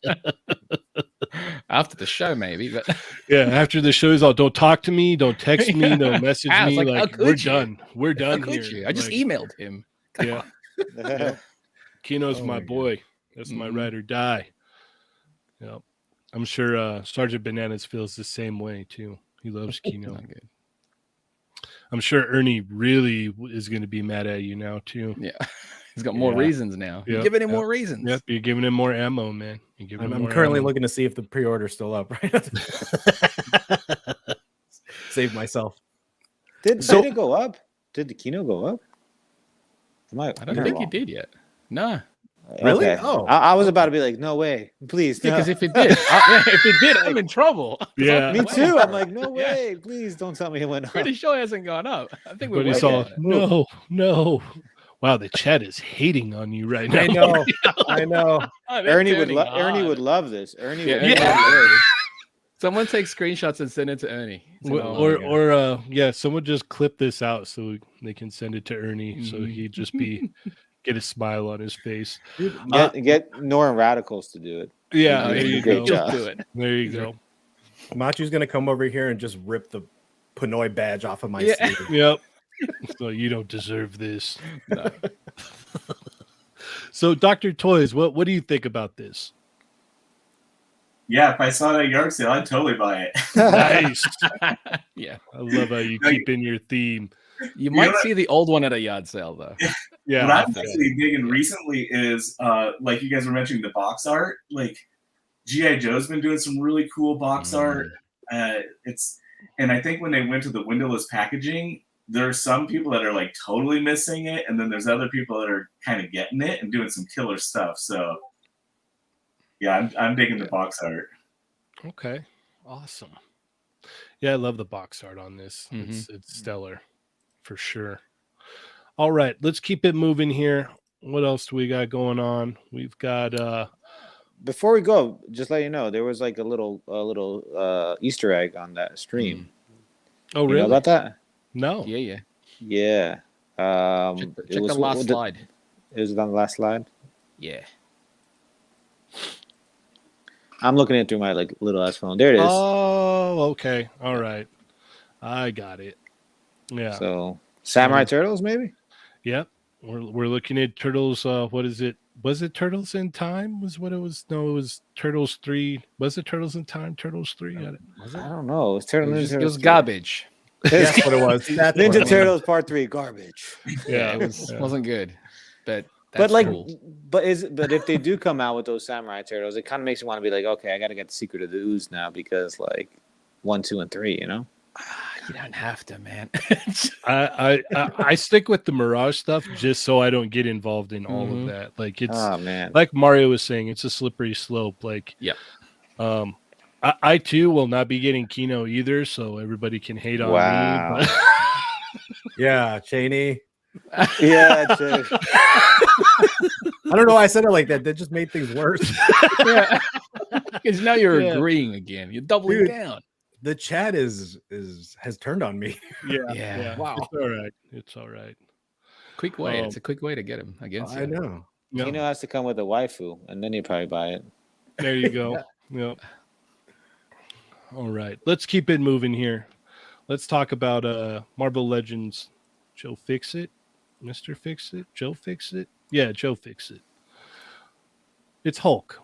Speaker 3: After the show, maybe, but
Speaker 1: Yeah, after the show is all, don't talk to me, don't text me, don't message
Speaker 3: I was
Speaker 1: me.
Speaker 3: like, how
Speaker 1: Like,
Speaker 3: could
Speaker 1: we're
Speaker 3: you?
Speaker 1: done. We're
Speaker 3: how
Speaker 1: done
Speaker 3: could
Speaker 1: here.
Speaker 3: you? I just
Speaker 1: Like,
Speaker 3: emailed him.
Speaker 1: Yeah, Kino's
Speaker 4: Oh
Speaker 1: my
Speaker 4: my God.
Speaker 1: boy. That's my
Speaker 3: Mhm.
Speaker 1: ride or die. Yep. I'm sure Sergeant Bananas feels the same way too. He loves Kino.
Speaker 3: Not good.
Speaker 1: I'm sure Ernie really is going to be mad at you now too.
Speaker 3: Yeah, he's got more
Speaker 1: Yeah.
Speaker 3: reasons now. You're
Speaker 1: Yep,
Speaker 3: giving him
Speaker 1: yep,
Speaker 3: more reasons.
Speaker 1: Yep, you're giving him more ammo, man. You're giving him
Speaker 4: I'm
Speaker 1: more
Speaker 4: currently
Speaker 1: ammo.
Speaker 4: looking to see if the pre-order's still up. Right? Save myself.
Speaker 2: Did it go up? Did the Kino go up?
Speaker 3: I don't think he did yet. No,
Speaker 4: Really?
Speaker 2: Okay.
Speaker 4: Oh.
Speaker 2: I was about to be like, no way, please.
Speaker 3: because
Speaker 2: no.
Speaker 3: if it did, if it did, I'm in trouble. 'Cause
Speaker 1: Yeah.
Speaker 3: I'm
Speaker 2: Me
Speaker 3: waiting
Speaker 2: too.
Speaker 3: for
Speaker 2: I'm
Speaker 3: it.
Speaker 2: like, no
Speaker 3: Yeah.
Speaker 2: way, please don't tell me it went up.
Speaker 3: Pretty sure it hasn't gone up. I think we're
Speaker 1: But he's
Speaker 3: waiting
Speaker 1: all,
Speaker 3: on it.
Speaker 1: no, no. Wow, the chat is hating on you right now.
Speaker 4: I know. I know.
Speaker 3: Oh, they're
Speaker 2: Ernie would
Speaker 3: turning
Speaker 2: Ernie
Speaker 3: hard.
Speaker 2: would love this. Ernie
Speaker 3: Yeah,
Speaker 2: would
Speaker 3: Ernie
Speaker 2: love
Speaker 3: would.
Speaker 2: this.
Speaker 3: Someone take screenshots and send it to Ernie.
Speaker 1: Or,
Speaker 3: Oh,
Speaker 1: yeah, someone just clip this out so they can send it to Ernie, so
Speaker 3: Mhm.
Speaker 1: he'd just get a smile on his face.
Speaker 4: Dude,
Speaker 2: Get Northern Radicals to do it.
Speaker 1: Yeah,
Speaker 3: Oh,
Speaker 1: there
Speaker 3: yeah,
Speaker 1: you
Speaker 2: great
Speaker 1: go.
Speaker 2: job.
Speaker 3: Just do it.
Speaker 1: There you go.
Speaker 4: Machu's gonna come over here and just rip the Pinoy badge off of my
Speaker 3: Yeah.
Speaker 4: sleeve.
Speaker 1: Yep. So you don't deserve this.
Speaker 3: No.
Speaker 1: So, Dr. Toys, what do you think about this?
Speaker 5: Yeah, if I saw it at yard sale, I'd totally buy it.
Speaker 1: Nice.
Speaker 3: Yeah,
Speaker 1: I love how you keep in your theme.
Speaker 3: you might
Speaker 5: know
Speaker 3: see the old one at a yard sale though.
Speaker 1: Yeah.
Speaker 5: What I'm
Speaker 1: okay.
Speaker 5: actually digging recently is, like you guys were mentioning, the box art. Like G.I. Joe's been doing some really cool box art. And I think when they went to the windowless packaging, there's some people that are like totally missing it, and then there's other people that are kind of getting it and doing some killer stuff. So yeah, I'm digging the box art.
Speaker 1: Okay. Awesome. Yeah, I love the box art on this.
Speaker 3: Mhm.
Speaker 1: It's stellar for sure. All right, let's keep it moving here. What else do we got going on? We've got
Speaker 2: Before we go, just let you know, there was like a little Easter egg on that stream.
Speaker 1: oh
Speaker 2: You
Speaker 1: really?
Speaker 2: know about that?
Speaker 1: No.
Speaker 3: Yeah.
Speaker 2: Yeah.
Speaker 3: Check the last slide.
Speaker 2: Is it on the last slide?
Speaker 3: Yeah.
Speaker 2: I'm looking at it through my like little ass phone. There it is.
Speaker 1: Oh, okay. All right. I got it. Yeah.
Speaker 2: So Samurai Turtles, maybe?
Speaker 1: Yep. We're looking at Turtles. What is it? Was it Turtles in Time? Was what it was? No, it was Turtles 3. Was it Turtles in Time? Turtles 3?
Speaker 2: I don't know. It's Turtle
Speaker 3: It
Speaker 2: Ninja
Speaker 3: was,
Speaker 2: Turtles.
Speaker 3: garbage.
Speaker 4: That's what it was. That's what
Speaker 2: Ninja
Speaker 4: it was.
Speaker 2: Turtles Part 3, garbage.
Speaker 3: Yeah, it wasn't good. But
Speaker 2: But
Speaker 3: that's
Speaker 2: like,
Speaker 3: cool.
Speaker 2: but if they do come out with those Samurai Turtles, it kind of makes you want to be like, okay, I got to get the Secret of the Ooze now because like 1, 2, and 3, you know?
Speaker 3: You don't have to, man.
Speaker 1: I stick with the Mirage stuff just so I don't get involved in all
Speaker 3: Mhm.
Speaker 1: of that. Like it's
Speaker 2: Oh man.
Speaker 1: like Mario was saying, it's a slippery slope. Like,
Speaker 3: Yep.
Speaker 1: I too will not be getting Kino either, so everybody can hate on
Speaker 2: Wow.
Speaker 1: me. But
Speaker 4: Yeah, Cheney.
Speaker 2: Yeah, it's a-
Speaker 4: I don't know why I said it like that. That just made things worse.
Speaker 3: Yeah. Because now you're
Speaker 1: Yeah.
Speaker 3: agreeing again. You're doubling
Speaker 4: Dude.
Speaker 3: down.
Speaker 4: The chat has turned on me.
Speaker 3: Yeah.
Speaker 4: Wow.
Speaker 1: It's all right. It's all right.
Speaker 3: Quick way. It's a quick way to get him against
Speaker 4: I
Speaker 3: you.
Speaker 4: know.
Speaker 1: Yeah,
Speaker 2: Kino has to come with a waifu, and then you probably buy it.
Speaker 1: there you go. Yep. All right. Let's keep it moving here. Let's talk about Marvel Legends. Joe Fixit, Mr. Fixit, Joe Fixit. Yeah, Joe Fixit. It's Hulk,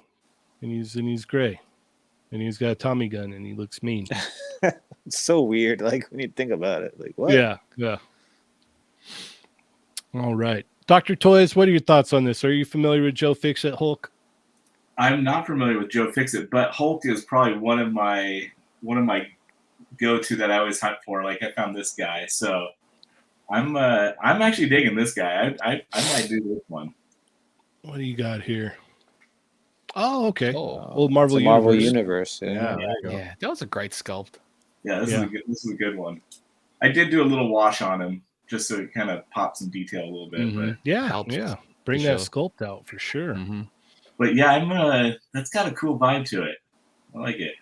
Speaker 1: and he's gray, and he's got a Tommy gun, and he looks mean.
Speaker 2: It's so weird. Like when you think about it, like what?
Speaker 1: Yeah. All right. Dr. Toys, what are your thoughts on this? Are you familiar with Joe Fixit Hulk?
Speaker 5: I'm not familiar with Joe Fixit, but Hulk is probably one of my go-to that I always hunt for. Like I found this guy, so I'm actually digging this guy. I might do this one.
Speaker 1: What do you got here? Oh, okay.
Speaker 3: Oh,
Speaker 1: Old Marvel
Speaker 2: It's a Marvel
Speaker 1: Universe.
Speaker 2: Universe.
Speaker 4: Yeah, there you go.
Speaker 3: yeah, that was a great sculpt.
Speaker 5: Yeah, this
Speaker 1: Yeah.
Speaker 5: is a good one. I did do a little wash on him just so it kind of popped some detail a little bit,
Speaker 3: Mhm.
Speaker 1: Yeah,
Speaker 3: Helps,
Speaker 1: yeah. Bring
Speaker 3: for
Speaker 1: that
Speaker 3: sure.
Speaker 1: sculpt out for sure.
Speaker 3: Mhm.
Speaker 5: but yeah, that's got a cool vibe to it. I like it.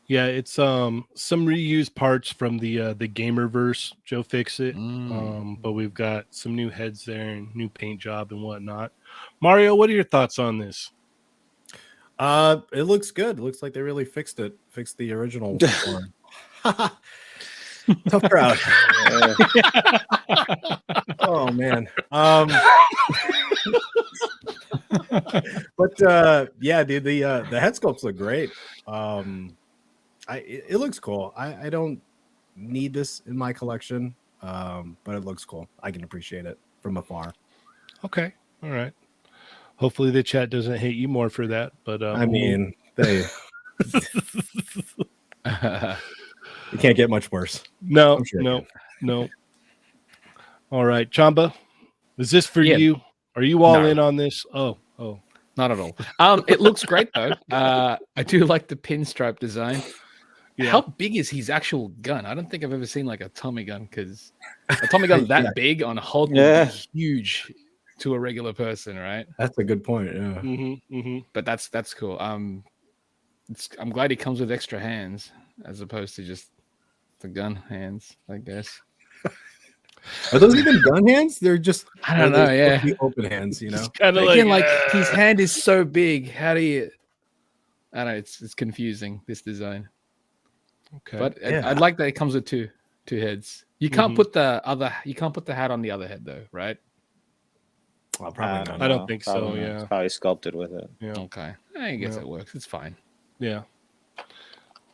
Speaker 1: Yeah, it's some reused parts from the Gamerverse, Joe Fixit.
Speaker 3: Mm.
Speaker 1: But we've got some new heads there and new paint job and whatnot. Mario, what are your thoughts on this?
Speaker 4: It looks good. It looks like they really fixed the original one. Tough crowd. Oh man. But yeah, dude, the head sculpts look great. It looks cool. I don't need this in my collection, but it looks cool. I can appreciate it from afar.
Speaker 1: Okay, all right. Hopefully the chat doesn't hate you more for that. But
Speaker 4: I mean, you can't get much worse.
Speaker 1: no,
Speaker 4: I'm sure it
Speaker 1: no,
Speaker 4: can.
Speaker 1: no. All right, Chamba, is this for
Speaker 3: Yeah.
Speaker 1: you? Are you all
Speaker 3: No.
Speaker 1: in on this? Oh,
Speaker 3: Not at all. It looks great though. I do like the pinstripe design.
Speaker 1: yeah.
Speaker 3: How big is his actual gun? I don't think I've ever seen like a Tommy gun because a Tommy gun that
Speaker 4: Yeah.
Speaker 3: big on Hulk would
Speaker 2: Yeah.
Speaker 3: be huge to a regular person, right?
Speaker 4: That's a good point. Yeah.
Speaker 1: Mm-hmm.
Speaker 3: But that's cool. I'm glad he comes with extra hands as opposed to just the gun hands, I guess.
Speaker 4: Are those even gun hands? They're just
Speaker 3: I don't know.
Speaker 4: they're supposed
Speaker 3: Yeah.
Speaker 4: to be open hands, you know.
Speaker 1: Kind of
Speaker 3: But again, like his hand is so big. How do you? I don't know. It's confusing, this design.
Speaker 1: Okay.
Speaker 3: But
Speaker 4: Yeah.
Speaker 3: I'd like that it comes with two heads. You can't
Speaker 1: Mhm.
Speaker 3: put you can't put the hat on the other head though, right?
Speaker 4: Well, probably not.
Speaker 1: I don't think so,
Speaker 2: Probably not.
Speaker 1: yeah.
Speaker 2: It's probably sculpted with it.
Speaker 1: yeah.
Speaker 3: Okay. I guess
Speaker 1: Yeah.
Speaker 3: it works. It's fine.
Speaker 1: Yeah.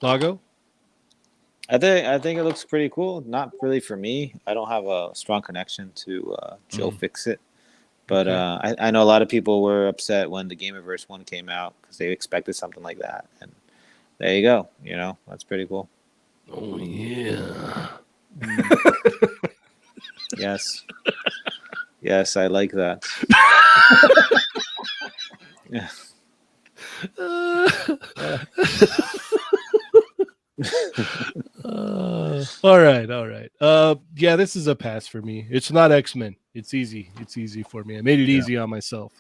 Speaker 1: Lago?
Speaker 2: I think it looks pretty cool. Not really for me. I don't have a strong connection to Joe Fixit, but
Speaker 1: Okay.
Speaker 2: I know a lot of people were upset when the Gamerverse one came out because they expected something like that, and there you go. You know, that's pretty cool.
Speaker 1: Oh yeah.
Speaker 2: Yes, yes, I like that. Yeah.
Speaker 1: All right. Yeah, this is a pass for me. It's not X-Men. It's easy. It's easy for me. I made it easy on myself.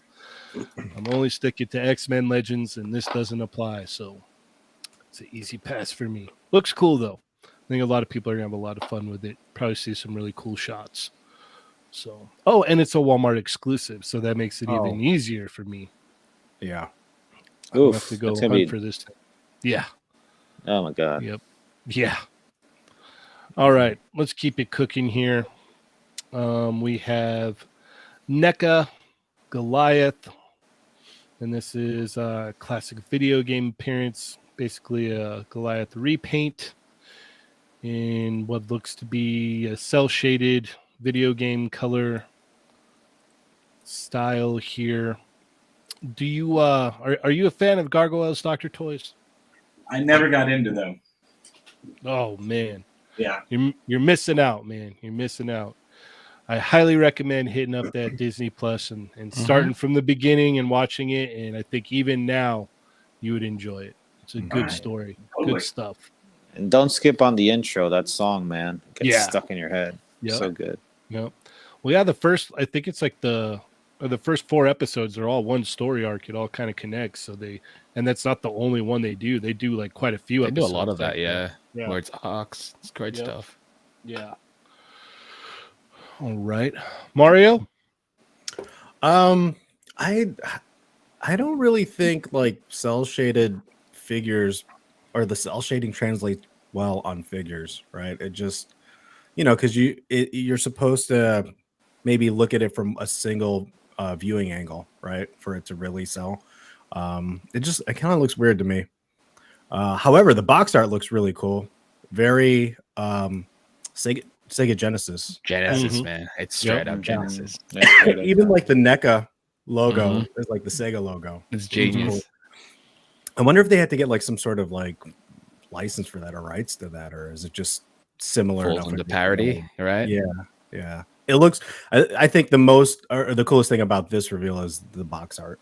Speaker 1: I'm only sticking to X-Men Legends, and this doesn't apply. So it's an easy pass for me. Looks cool though. I think a lot of people are gonna have a lot of fun with it. Probably see some really cool shots. So, and it's a Walmart exclusive, so that makes it even easier for me.
Speaker 4: Yeah.
Speaker 1: I don't
Speaker 2: Oof,
Speaker 1: have to go
Speaker 2: that's
Speaker 1: hunt
Speaker 2: gonna be-
Speaker 1: for this. Yeah.
Speaker 2: Oh my god.
Speaker 1: Yep. Yeah. All right. Let's keep it cooking here. We have NECA Goliath, and this is a classic video game appearance, basically a Goliath repaint in what looks to be a cell shaded video game color style here. Do you are you a fan of Gargoyles, Dr. Toys?
Speaker 5: I never got into them.
Speaker 1: Oh man.
Speaker 5: Yeah.
Speaker 1: You're missing out, man. You're missing out. I highly recommend hitting up that Disney Plus and starting from the beginning and watching it. And I think even now you would enjoy it. It's a good
Speaker 5: Right.
Speaker 1: story.
Speaker 5: Totally.
Speaker 1: Good stuff.
Speaker 2: And don't skip on the intro. That song, man, it gets
Speaker 1: Yeah.
Speaker 2: stuck in your head.
Speaker 1: Yep.
Speaker 2: So good.
Speaker 1: Yep. Well, yeah, I think it's like the first 4 episodes are all one story arc. It all kind of connects. So and that's not the only one they do. They do like quite a few
Speaker 3: They do a
Speaker 1: episodes.
Speaker 3: lot of that,
Speaker 1: like
Speaker 3: yeah.
Speaker 1: Yeah.
Speaker 3: Where it's arcs. It's great
Speaker 1: Yep.
Speaker 3: stuff.
Speaker 1: Yeah. All right. Mario?
Speaker 4: I don't really think like cell shaded figures or the cell shading translates well on figures, right? It just, because you're supposed to maybe look at it from a single viewing angle, right, for it to really sell. It kind of looks weird to me. However, the box art looks really cool. Very Sega Genesis.
Speaker 3: Genesis,
Speaker 1: Mhm.
Speaker 3: man. It's straight up Genesis.
Speaker 2: That's straight up.
Speaker 4: Even like the NECA logo
Speaker 3: Mhm.
Speaker 4: is like the Sega logo.
Speaker 3: It's
Speaker 4: Which is
Speaker 3: genius.
Speaker 4: cool. I wonder if they had to get like some sort of like license for that or rights to that, or is it just similar
Speaker 3: Falls
Speaker 4: enough?
Speaker 3: under
Speaker 4: with the
Speaker 3: parody,
Speaker 4: old-
Speaker 3: right?
Speaker 4: Yeah. It looks. I think the most or the coolest thing about this reveal is the box art.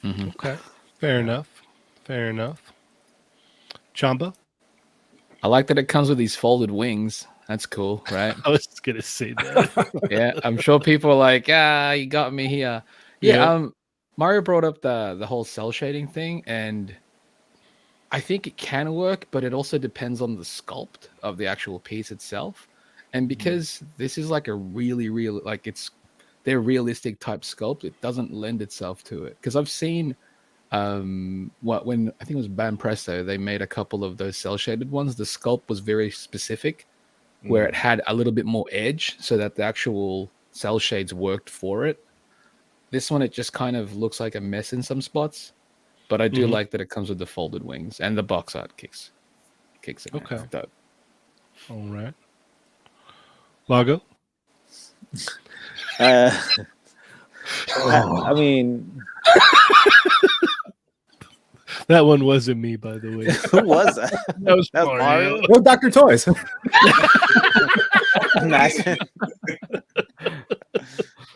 Speaker 3: Mhm.
Speaker 1: Okay. Fair enough. Fair enough. Chamba?
Speaker 3: I like that it comes with these folded wings. That's cool, right?
Speaker 1: I was just gonna say that.
Speaker 3: Yeah, I'm sure people are like, you got me here. Yeah, Mario brought up the whole cell shading thing, and I think it can work, but it also depends on the sculpt of the actual piece itself. And because this is like a really real, like they're realistic type sculpt, it doesn't lend itself to it. Because I've seen when I think it was Bam Presto, they made a couple of those cell shaded ones. The sculpt was very specific, where it had a little bit more edge so that the actual cell shades worked for it. This one, it just kind of looks like a mess in some spots, but I do like that it comes with the folded wings and the box art kicks it. Man.
Speaker 1: Okay.
Speaker 3: It's dope.
Speaker 1: All right. Lago?
Speaker 2: I mean,
Speaker 1: That one wasn't me, by the way.
Speaker 2: who was that?
Speaker 1: That was
Speaker 2: That was
Speaker 1: Mario.
Speaker 2: Mario?
Speaker 4: Oh, Dr. Toys.
Speaker 2: Imagine.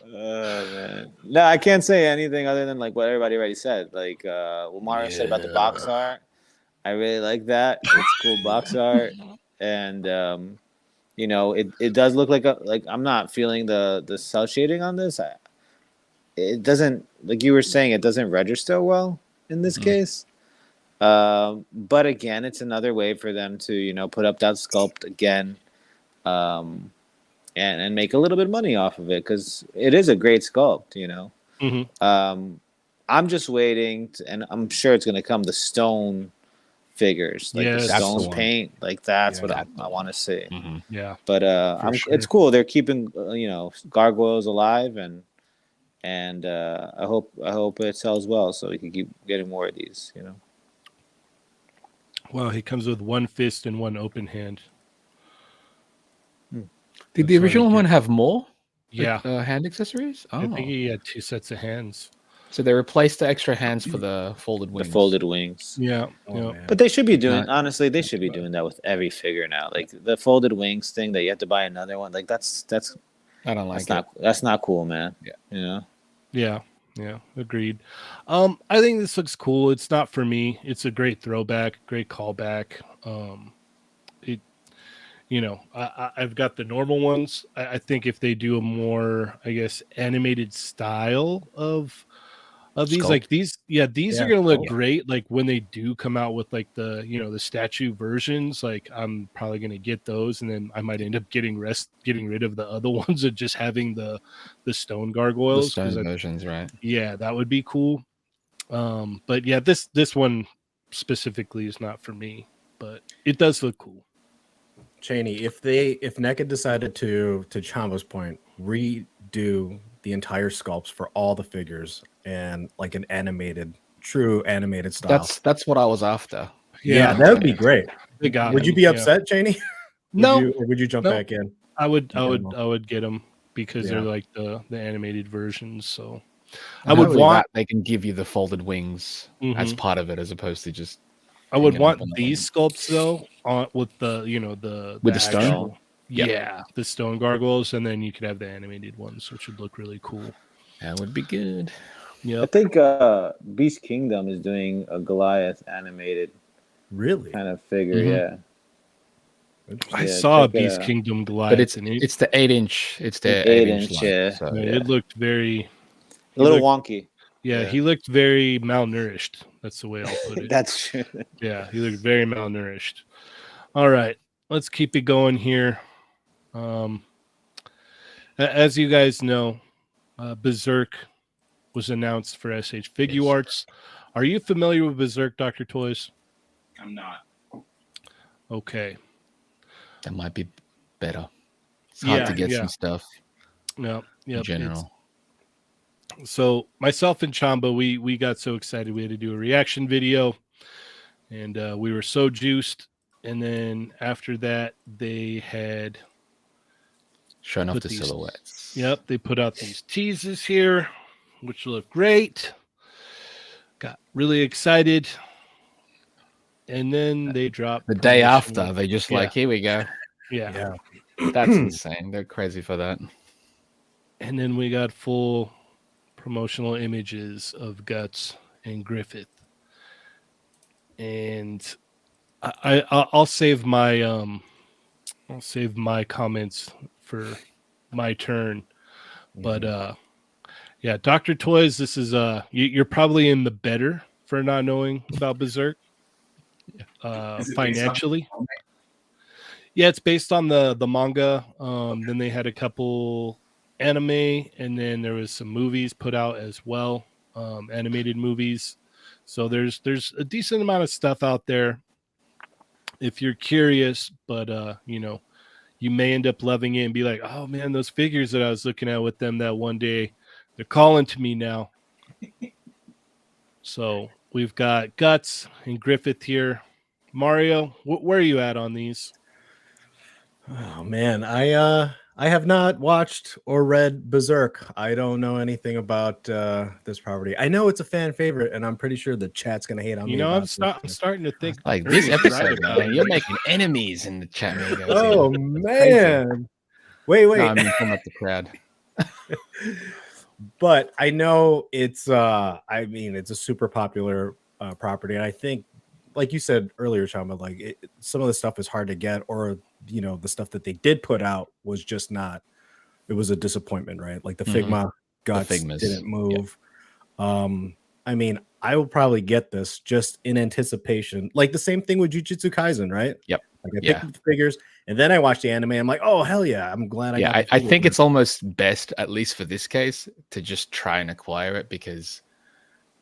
Speaker 2: Man. No, I can't say anything other than like what everybody already said. Like what Mario said about the box art. I really like that. It's cool box art, and you know, it does look like I'm not feeling the cell shading on this. It doesn't, like you were saying, it doesn't register well in this case. But again, it's another way for them to, you know, put up that sculpt again, and make a little bit of money off of it, because it is a great sculpt, you know. I'm just waiting, and I'm sure it's going to come, the stone figures, like
Speaker 1: Yes.
Speaker 2: the
Speaker 1: That's
Speaker 4: the
Speaker 2: stone
Speaker 4: one.
Speaker 2: paint, like that's what
Speaker 3: That's
Speaker 2: I want to see.
Speaker 1: Yeah.
Speaker 2: But
Speaker 1: sure.
Speaker 2: it's cool. They're keeping you know, gargoyles alive, and I hope it sells well, so we can keep getting more of these. You know.
Speaker 1: Well, he comes with one fist and one open hand.
Speaker 3: Did the
Speaker 1: That's how they
Speaker 3: original one
Speaker 1: get-
Speaker 3: have more
Speaker 1: Yeah.
Speaker 3: hand accessories?
Speaker 1: I
Speaker 3: Oh,
Speaker 1: think he had 2 sets of hands.
Speaker 3: so they replaced the extra hands for the folded wings.
Speaker 2: The folded wings.
Speaker 1: Yeah.
Speaker 4: Oh,
Speaker 1: yeah.
Speaker 4: man.
Speaker 2: But they should be doing,
Speaker 3: Not-
Speaker 2: honestly, they should be doing that with every figure now. Like the folded wings thing that you have to buy another one. Like that's
Speaker 3: I don't like
Speaker 2: that's not cool, man.
Speaker 3: Yeah.
Speaker 2: You know.
Speaker 1: Yeah. Yeah. Agreed. I think this looks cool. It's not for me. It's a great throwback, great callback. It, you know, I've got the normal ones. I think if they do a more, I guess, animated style of these,
Speaker 3: Sculpt.
Speaker 1: like these, these are
Speaker 4: Yeah,
Speaker 1: gonna look
Speaker 4: sculpt.
Speaker 1: great. Like when they do come out with like the, you know, the statue versions, like I'm probably gonna get those, and then I might end up getting rid of the other ones and just having the stone
Speaker 3: the
Speaker 1: gargoyles. 'cause
Speaker 3: stone versions, right?
Speaker 1: yeah, that would be cool. But yeah, this one specifically is not for me, but it does look cool.
Speaker 4: Cheney, if NECA decided to Chamba's point, redo the entire sculpts for all the figures and like an true animated style.
Speaker 3: That's what I was after.
Speaker 4: Yeah, that would be great.
Speaker 1: They got
Speaker 4: Would you
Speaker 1: me,
Speaker 4: be
Speaker 1: yeah.
Speaker 4: upset, Cheney?
Speaker 1: No,
Speaker 4: or would you jump
Speaker 1: no.
Speaker 4: back in?
Speaker 1: I would
Speaker 4: Okay,
Speaker 1: get them because
Speaker 4: Yeah.
Speaker 1: they're like the animated versions. So I
Speaker 3: Not
Speaker 1: would
Speaker 3: only
Speaker 1: want
Speaker 3: that, they can give you the folded wings as
Speaker 1: Mhm.
Speaker 3: part of it, as opposed to just
Speaker 1: I would
Speaker 3: hanging
Speaker 1: want
Speaker 3: up on the
Speaker 1: these sculpts though on with the, you know,
Speaker 3: With the stone?
Speaker 1: actual-
Speaker 3: Yep.
Speaker 1: Yeah, the stone gargoyles, and then you could have the animated ones, which would look really cool.
Speaker 3: That would be good.
Speaker 2: I
Speaker 1: Yep.
Speaker 2: think Beast Kingdom is doing a Goliath animated
Speaker 4: really?
Speaker 2: kind of figure.
Speaker 3: Mhm.
Speaker 2: Yeah.
Speaker 4: Interesting.
Speaker 1: I
Speaker 2: Yeah,
Speaker 1: saw
Speaker 2: check it
Speaker 1: Beast
Speaker 2: out.
Speaker 1: Kingdom Goliath,
Speaker 3: But it's
Speaker 1: and it,
Speaker 3: it's the 8-inch. It's the
Speaker 2: The
Speaker 3: 8-inch
Speaker 2: 8-inch,
Speaker 3: line,
Speaker 2: yeah.
Speaker 3: so,
Speaker 1: yeah,
Speaker 3: yeah.
Speaker 1: it looked very
Speaker 2: A little
Speaker 1: looked-
Speaker 2: wonky.
Speaker 1: yeah,
Speaker 2: Yeah.
Speaker 1: he looked very malnourished. That's the way I'll put it.
Speaker 2: That's true.
Speaker 1: Yeah, he looked very malnourished. All right, let's keep it going here. As you guys know, Berserk was announced for SH Figure Arts. Are you familiar with Berserk, Dr. Toys?
Speaker 5: I'm not.
Speaker 1: Okay.
Speaker 3: That might be better. It's hard to get some stuff
Speaker 1: No.
Speaker 3: in general.
Speaker 1: So myself and Chamba, we got so excited we had to do a reaction video, and we were so juiced. And then after that, they had
Speaker 3: Showing off
Speaker 1: Put
Speaker 3: the
Speaker 1: these-
Speaker 3: silhouettes.
Speaker 1: Yep, they put out these teases here, which look great. Got really excited. And then they dropped
Speaker 3: The day
Speaker 1: promotional-
Speaker 3: after, they just
Speaker 1: Yeah.
Speaker 3: like, here we go.
Speaker 1: Yeah.
Speaker 3: That's insane. They're crazy for that.
Speaker 1: And then we got full promotional images of Guts and Griffith. And I'll save my comments for my turn. But yeah, Dr. Toys, this is you're probably in the better for not knowing about Berserk
Speaker 5: Is it based on-
Speaker 1: financially. Yeah, it's based on the manga. Then they had a couple anime, and then there was some movies put out as well, animated movies. So there's a decent amount of stuff out there if you're curious, but you may end up loving it and be like, oh man, those figures that I was looking at with them that one day, they're calling to me now. So we've got Guts and Griffith here. Mario, where are you at on these?
Speaker 4: Oh man, I have not watched or read Berserk. I don't know anything about this property. I know it's a fan favorite, and I'm pretty sure the chat's gonna hate on me.
Speaker 1: I'm
Speaker 4: about this.
Speaker 1: I'm starting to think
Speaker 3: Like this
Speaker 1: Ernie's right
Speaker 3: episode,
Speaker 1: about
Speaker 3: man,
Speaker 1: it.
Speaker 3: you're making enemies in the chat. Migos.
Speaker 4: Oh man, wait.
Speaker 3: No, I mean, from up the crowd.
Speaker 4: But I know it's it's a super popular property, and I think, like you said earlier, Chamba, like some of the stuff is hard to get, or the stuff that they did put out was just not. It was a disappointment, right? Like the Figma Guts
Speaker 3: Figmas,
Speaker 4: didn't move. I mean, I will probably get this just in anticipation. Like the same thing with Jujutsu Kaisen, right?
Speaker 3: Yep.
Speaker 4: Like I picked up the figures, and then I watched the anime. I'm like, oh hell yeah! I'm glad I.
Speaker 3: Yeah,
Speaker 4: got the
Speaker 3: I
Speaker 4: figure.
Speaker 3: think it's almost best, at least for this case, to just try and acquire it, because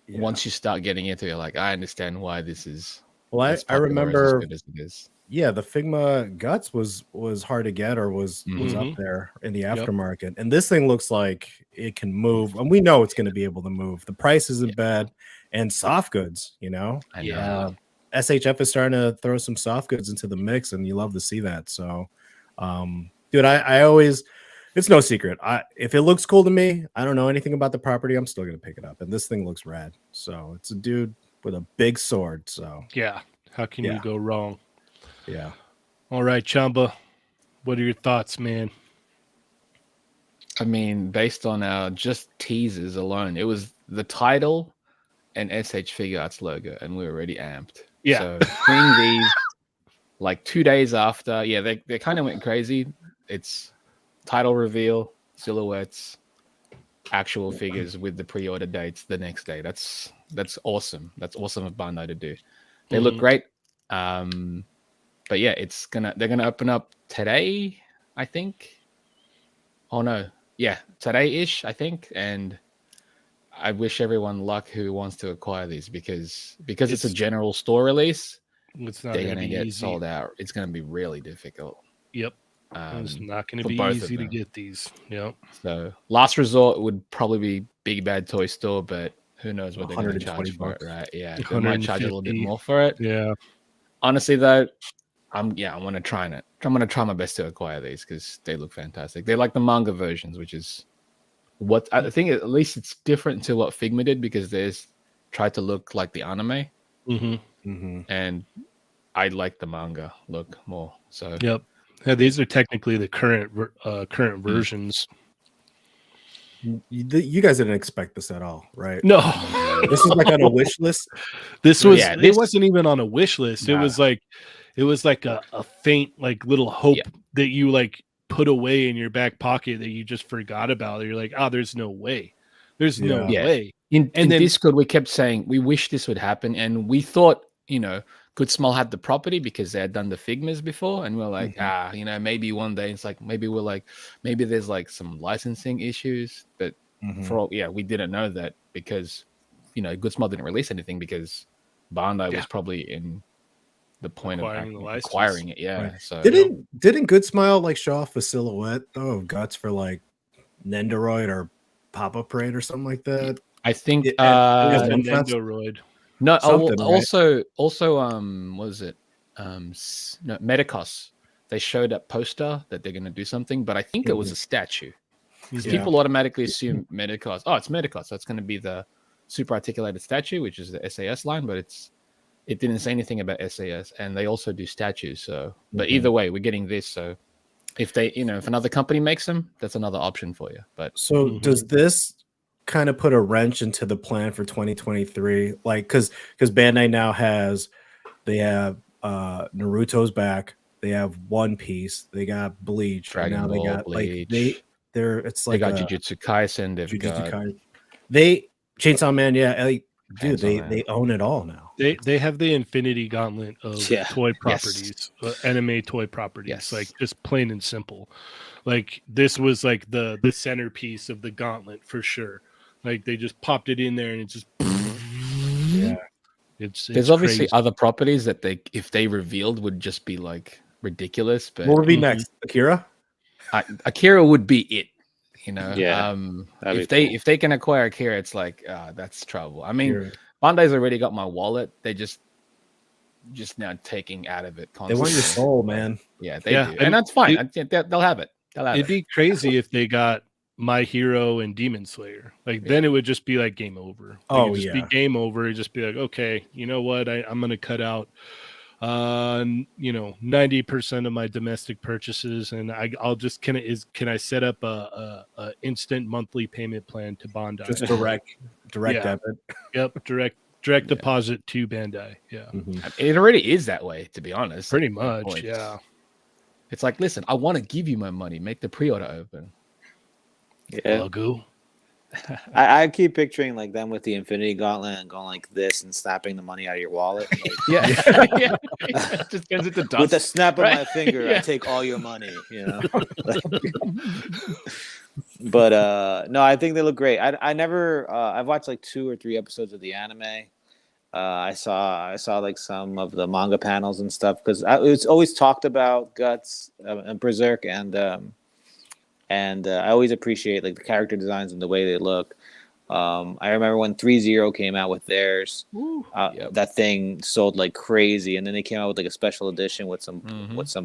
Speaker 3: once you start getting into it, you're like, I understand why this is.
Speaker 4: Well,
Speaker 3: as
Speaker 4: I
Speaker 3: popular,
Speaker 4: remember.
Speaker 3: as good as it is.
Speaker 4: Yeah, the Figma Guts was hard to get, or was up
Speaker 1: Mhm.
Speaker 4: there in the
Speaker 1: Yep.
Speaker 4: aftermarket. And this thing looks like it can move, and we know it's going to be able to move. The price isn't bad, and soft goods.
Speaker 3: I know.
Speaker 1: Yeah.
Speaker 4: SHF is starting to throw some soft goods into the mix, and you love to see that. So, dude, I always. It's no secret. If it looks cool to me, I don't know anything about the property, I'm still going to pick it up. And this thing looks rad. So it's a dude with a big sword. So
Speaker 1: Yeah. How can you go wrong?
Speaker 4: yeah.
Speaker 1: All right, Chamba, what are your thoughts, man?
Speaker 3: I mean, based on our just teasers alone, it was the title and SH Figure Arts logo, and we were already amped.
Speaker 1: Yeah.
Speaker 3: So seeing these like 2 days after, they kind of went crazy. It's title reveal, silhouettes, actual figures with the pre-order dates the next day. That's awesome. That's awesome of Bandai to do. They look great. But yeah, they're gonna open up today, I think. Oh no, yeah, today-ish, I think. And I wish everyone luck who wants to acquire these, because it's a general store release.
Speaker 1: It's not
Speaker 3: They're
Speaker 1: going to
Speaker 3: gonna
Speaker 1: be
Speaker 3: get
Speaker 1: easy.
Speaker 3: sold out. It's gonna be really difficult.
Speaker 1: Yep. It's not going to
Speaker 3: for
Speaker 1: be
Speaker 3: both of
Speaker 1: easy to
Speaker 3: them.
Speaker 1: get these. Yep.
Speaker 3: So last resort would probably be Big Bad Toy Store, but who knows what they're going to charge for it,
Speaker 4: $120.
Speaker 3: right? Yeah, they might charge a little bit
Speaker 1: 150.
Speaker 3: more for it.
Speaker 1: Yeah.
Speaker 3: Honestly, though, I want to try it. I'm going to try my best to acquire these because they look fantastic. They're like the manga versions, which is what I think. At least it's different to what Figma did, because they tried to look like the anime, and I like the manga look more. So
Speaker 1: Yep. Yeah, these are technically the current versions.
Speaker 4: You guys didn't expect this at all, right?
Speaker 1: No.
Speaker 4: This is like on a wish list.
Speaker 1: This was
Speaker 3: Yeah,
Speaker 1: it wasn't even on a wish list.
Speaker 3: Nah.
Speaker 1: It was like a faint like little hope
Speaker 3: Yeah.
Speaker 1: that you like put away in your back pocket that you just forgot about. You're like, oh, there's no way. There's no
Speaker 3: Yeah.
Speaker 1: way.
Speaker 3: In
Speaker 1: then-
Speaker 3: Discord, we kept saying we wish this would happen, and we thought, Good Small had the property because they had done the Figmas before, and we're like, maybe one day. It's like maybe there's like some licensing issues, but we didn't know that because Good Small didn't release anything because Bandai was probably in the point
Speaker 1: Acquiring the
Speaker 3: of
Speaker 1: license.
Speaker 3: acquiring it. Yeah,
Speaker 4: Right.
Speaker 3: so
Speaker 4: Didn't Good Smile like show off a silhouette of Guts for like Nendoroid or Papa Parade or something like that?
Speaker 3: I think
Speaker 4: It
Speaker 1: It's
Speaker 4: was
Speaker 1: a
Speaker 4: Nendoroid.
Speaker 1: Nendoroid.
Speaker 3: no.
Speaker 4: something, right?
Speaker 3: Also, what was it? No, Medicos. they showed that poster that they're going to do something, but I think it was a statue. Because
Speaker 4: Yeah.
Speaker 3: people automatically assume Metacast. Oh, it's Metacast. So it's going to be the super articulated statue, which is the SAS line, but it didn't say anything about SAS, and they also do statues. So, but either way, we're getting this. So, if they, if another company makes them, that's another option for you. But
Speaker 4: So does this kind of put a wrench into the plan for 2023? Like, because Bandai now they have Naruto's back, they have One Piece, they got Bleach,
Speaker 3: Dragon
Speaker 4: and now
Speaker 3: Ball,
Speaker 4: they got
Speaker 3: Bleach.
Speaker 4: like it's
Speaker 3: they
Speaker 4: like
Speaker 3: got
Speaker 4: a
Speaker 3: Jujutsu Kaisen. They've
Speaker 4: Jujutsu
Speaker 3: got
Speaker 4: Kaisen. Chainsaw Man, yeah, like, dude,
Speaker 3: Chainsaw Man.
Speaker 4: they own it all now.
Speaker 1: They have the infinity gauntlet of
Speaker 2: Yeah.
Speaker 1: toy
Speaker 3: Yes.
Speaker 1: properties, anime toy properties,
Speaker 3: Yes.
Speaker 1: like just plain and simple. Like this was like the centerpiece of the gauntlet for sure. Like they just popped it in there and it just
Speaker 4: Yeah.
Speaker 1: It's
Speaker 3: There's obviously
Speaker 1: crazy.
Speaker 3: other properties that if they revealed, would just be like ridiculous. But
Speaker 4: What would be next? Akira?
Speaker 3: Akira would be it.
Speaker 2: Yeah, that'd be
Speaker 3: if they can acquire Akira, it's like that's trouble. I mean,
Speaker 4: Akira.
Speaker 3: Bandai's already got my wallet. They just now taking out of it
Speaker 4: They
Speaker 3: constantly.
Speaker 4: want your soul, man.
Speaker 3: Yeah, they
Speaker 1: Yeah,
Speaker 3: do,
Speaker 1: and
Speaker 3: and that's fine.
Speaker 1: it-
Speaker 3: I think they'll have it. They'll have
Speaker 1: It'd
Speaker 3: it.
Speaker 1: be crazy if they got My Hero and Demon Slayer. Like then it would just be like game over. Like,
Speaker 4: Oh,
Speaker 1: it'd just
Speaker 4: yeah.
Speaker 1: be game over. It'd just be like, okay, you know what? I'm gonna cut out 90% of my domestic purchases, and I'll just can I set up a instant monthly payment plan to Bandai?
Speaker 4: Just direct
Speaker 1: Yeah.
Speaker 4: debit.
Speaker 1: Yep, direct deposit to Bandai. Yeah,
Speaker 4: Mhm.
Speaker 3: It already is that way, to be honest.
Speaker 1: pretty
Speaker 3: at that
Speaker 1: much.
Speaker 3: point.
Speaker 1: Yeah,
Speaker 3: It's like, listen, I want to give you my money. Make the pre-order open.
Speaker 2: Yeah.
Speaker 1: Lago.
Speaker 2: I keep picturing like them with the Infinity Gauntlet and going like this and snapping the money out of your wallet. Like,
Speaker 3: Yeah, yeah. It just turns into dust.
Speaker 2: with a snap of
Speaker 3: right?
Speaker 2: my finger, I
Speaker 3: Yeah.
Speaker 2: take all your money. But no, I think they look great. I never I've watched like 2 or 3 episodes of the anime. I saw like some of the manga panels and stuff because it's always talked about Guts and Berserk and I always appreciate like the character designs and the way they look. I remember when 3-0 came out with theirs,
Speaker 3: Yep.
Speaker 2: that thing sold like crazy, and then they came out with like a special edition with some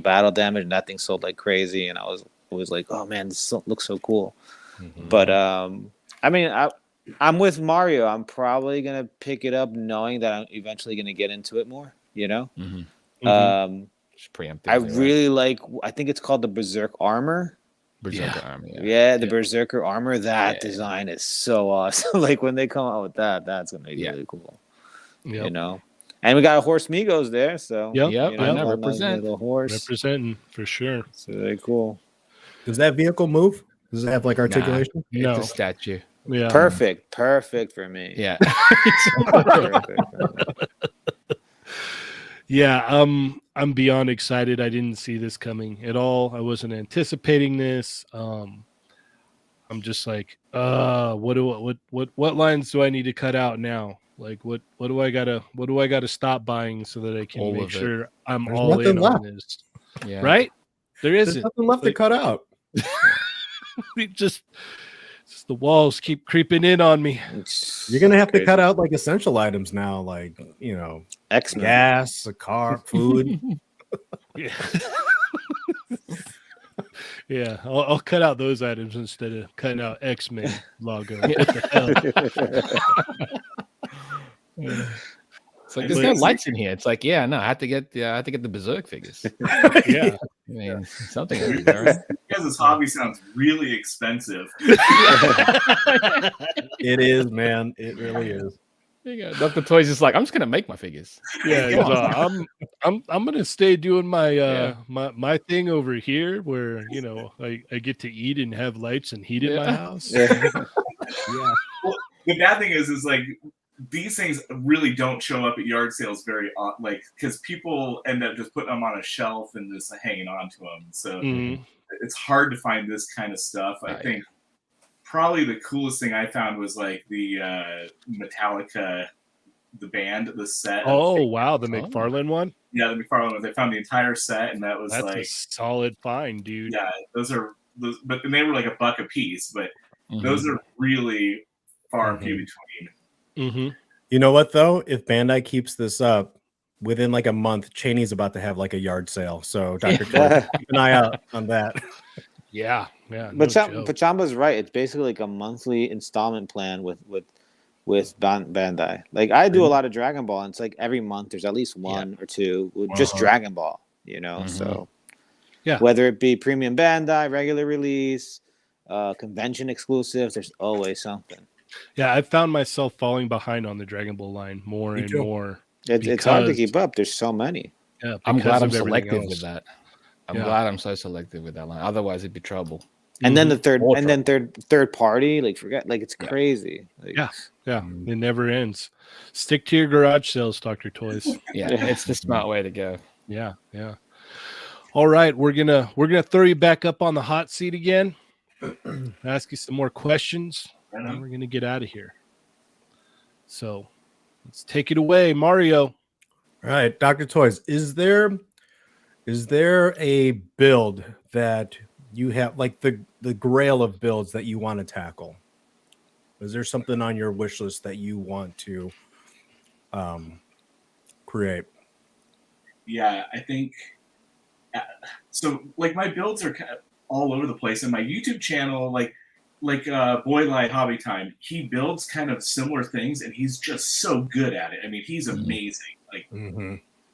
Speaker 2: battle damage, and that thing sold like crazy, and I was like, oh man, this looks so cool. But I mean, I'm with Mario. I'm probably gonna pick it up, knowing that I'm eventually gonna get into it more.
Speaker 3: Just preemptively,
Speaker 2: I
Speaker 3: right?
Speaker 2: really like. I think it's called the Berserk armor.
Speaker 3: Berserker Army.
Speaker 2: Yeah, the Berserker armor. That design is so awesome. Like when they come out with that, that's gonna be really cool.
Speaker 1: Yep.
Speaker 2: And we got Horse Migos there, so
Speaker 1: Yep.
Speaker 3: I know, represent.
Speaker 2: the horse.
Speaker 1: Representing for sure.
Speaker 2: So very cool.
Speaker 4: Does that vehicle move? Does it have like articulation?
Speaker 1: No.
Speaker 3: It's a statue.
Speaker 1: Yeah.
Speaker 2: Perfect for me.
Speaker 3: Yeah.
Speaker 2: Perfect for me.
Speaker 1: Yeah, I'm beyond excited. I didn't see this coming at all. I wasn't anticipating this. I'm just like, what lines do I need to cut out now? Like what do I gotta stop buying so that I can
Speaker 3: All
Speaker 1: make
Speaker 3: of it.
Speaker 1: sure I'm
Speaker 4: There's
Speaker 1: all in
Speaker 4: nothing
Speaker 1: on
Speaker 4: left.
Speaker 1: this.
Speaker 3: Yeah.
Speaker 1: Right? There
Speaker 4: There's
Speaker 1: isn't.
Speaker 4: nothing left to cut out.
Speaker 1: Just the walls keep creeping in on me.
Speaker 4: You're gonna have to
Speaker 2: Crazy.
Speaker 4: cut out like essential items now, like
Speaker 2: X-Men.
Speaker 4: gas, a car, food.
Speaker 1: Yeah. Yeah, I'll cut out those items instead of cutting out X-Men logo. What the hell?
Speaker 3: It's like there's no lights in here. It's like, I had to get the Berserk figures.
Speaker 1: Yeah.
Speaker 3: I mean, something had to be there, right?
Speaker 5: Because this hobby sounds really expensive.
Speaker 4: It is, man. It really is.
Speaker 3: There you go. Dr. Toys is like, I'm just gonna make my figures.
Speaker 1: Yeah,
Speaker 3: Come on.
Speaker 1: I'm gonna stay doing my
Speaker 3: Yeah.
Speaker 1: my thing over here where I get to eat and have lights and heat in my
Speaker 3: Yeah.
Speaker 1: house.
Speaker 4: Yeah.
Speaker 5: The bad thing is like these things really don't show up at yard sales very like because people end up just putting them on a shelf and just hanging on to them. So
Speaker 1: Mhm.
Speaker 5: it's hard to find this kind of stuff. I
Speaker 3: Right.
Speaker 5: think probably the coolest thing I found was like the Metallica, the band, the set.
Speaker 1: Oh wow, the McFarlane one.
Speaker 5: Yeah, the McFarlane ones. I found the entire set, and that was
Speaker 1: That's a
Speaker 5: like,
Speaker 1: solid find, dude.
Speaker 5: yeah, those, but they were like $1 a piece. But
Speaker 3: Mhm.
Speaker 5: those are really far and
Speaker 4: Mhm.
Speaker 5: few between.
Speaker 1: Mm-hmm.
Speaker 4: You know what though? If Bandai keeps this up, within like a month, Cheney's about to have like a yard sale. So Dr. Toy, keep an eye out on that.
Speaker 1: Yeah, yeah.
Speaker 2: But
Speaker 1: no joke.
Speaker 2: Chamba's right. It's basically like a monthly installment plan with Bandai. Like I do a lot of Dragon Ball, and it's like every month there's at least one or two with just Dragon Ball. You know, so
Speaker 1: Yeah.
Speaker 2: whether it be premium Bandai, regular release, convention exclusives, there's always something.
Speaker 1: Yeah, I found myself falling behind on the Dragon Ball line more
Speaker 4: Me
Speaker 1: and
Speaker 4: too.
Speaker 1: more.
Speaker 2: It's hard to keep up. There's so many.
Speaker 1: Yeah,
Speaker 3: I'm glad
Speaker 1: because
Speaker 3: I'm
Speaker 1: of everything
Speaker 3: selective
Speaker 1: else.
Speaker 3: with that. I'm
Speaker 1: Yeah.
Speaker 3: glad I'm so selective with that line. Otherwise, it'd be trouble.
Speaker 2: And then the third,
Speaker 3: More
Speaker 2: and then third party, like forget, like it's
Speaker 3: Yeah.
Speaker 2: crazy. Like,
Speaker 1: Yeah. Yeah, it never ends. Stick to your garage sales, Dr. Toys.
Speaker 3: Yeah,
Speaker 2: Yeah.
Speaker 3: it's the smart way to go.
Speaker 1: Yeah, yeah. All right, we're gonna throw you back up on the hot seat again. Ask you some more questions, and then we're gonna get out of here. So let's take it away, Mario.
Speaker 4: All right, Dr. Toys, is there a build that you have, like the grail of builds that you want to tackle? Is there something on your wish list that you want to create?
Speaker 5: Yeah, I think so. Like my builds are kind of all over the place, and my YouTube channel, like Boylai Hobby Time, he builds kind of similar things, and he's just so good at it. I mean, he's amazing. Like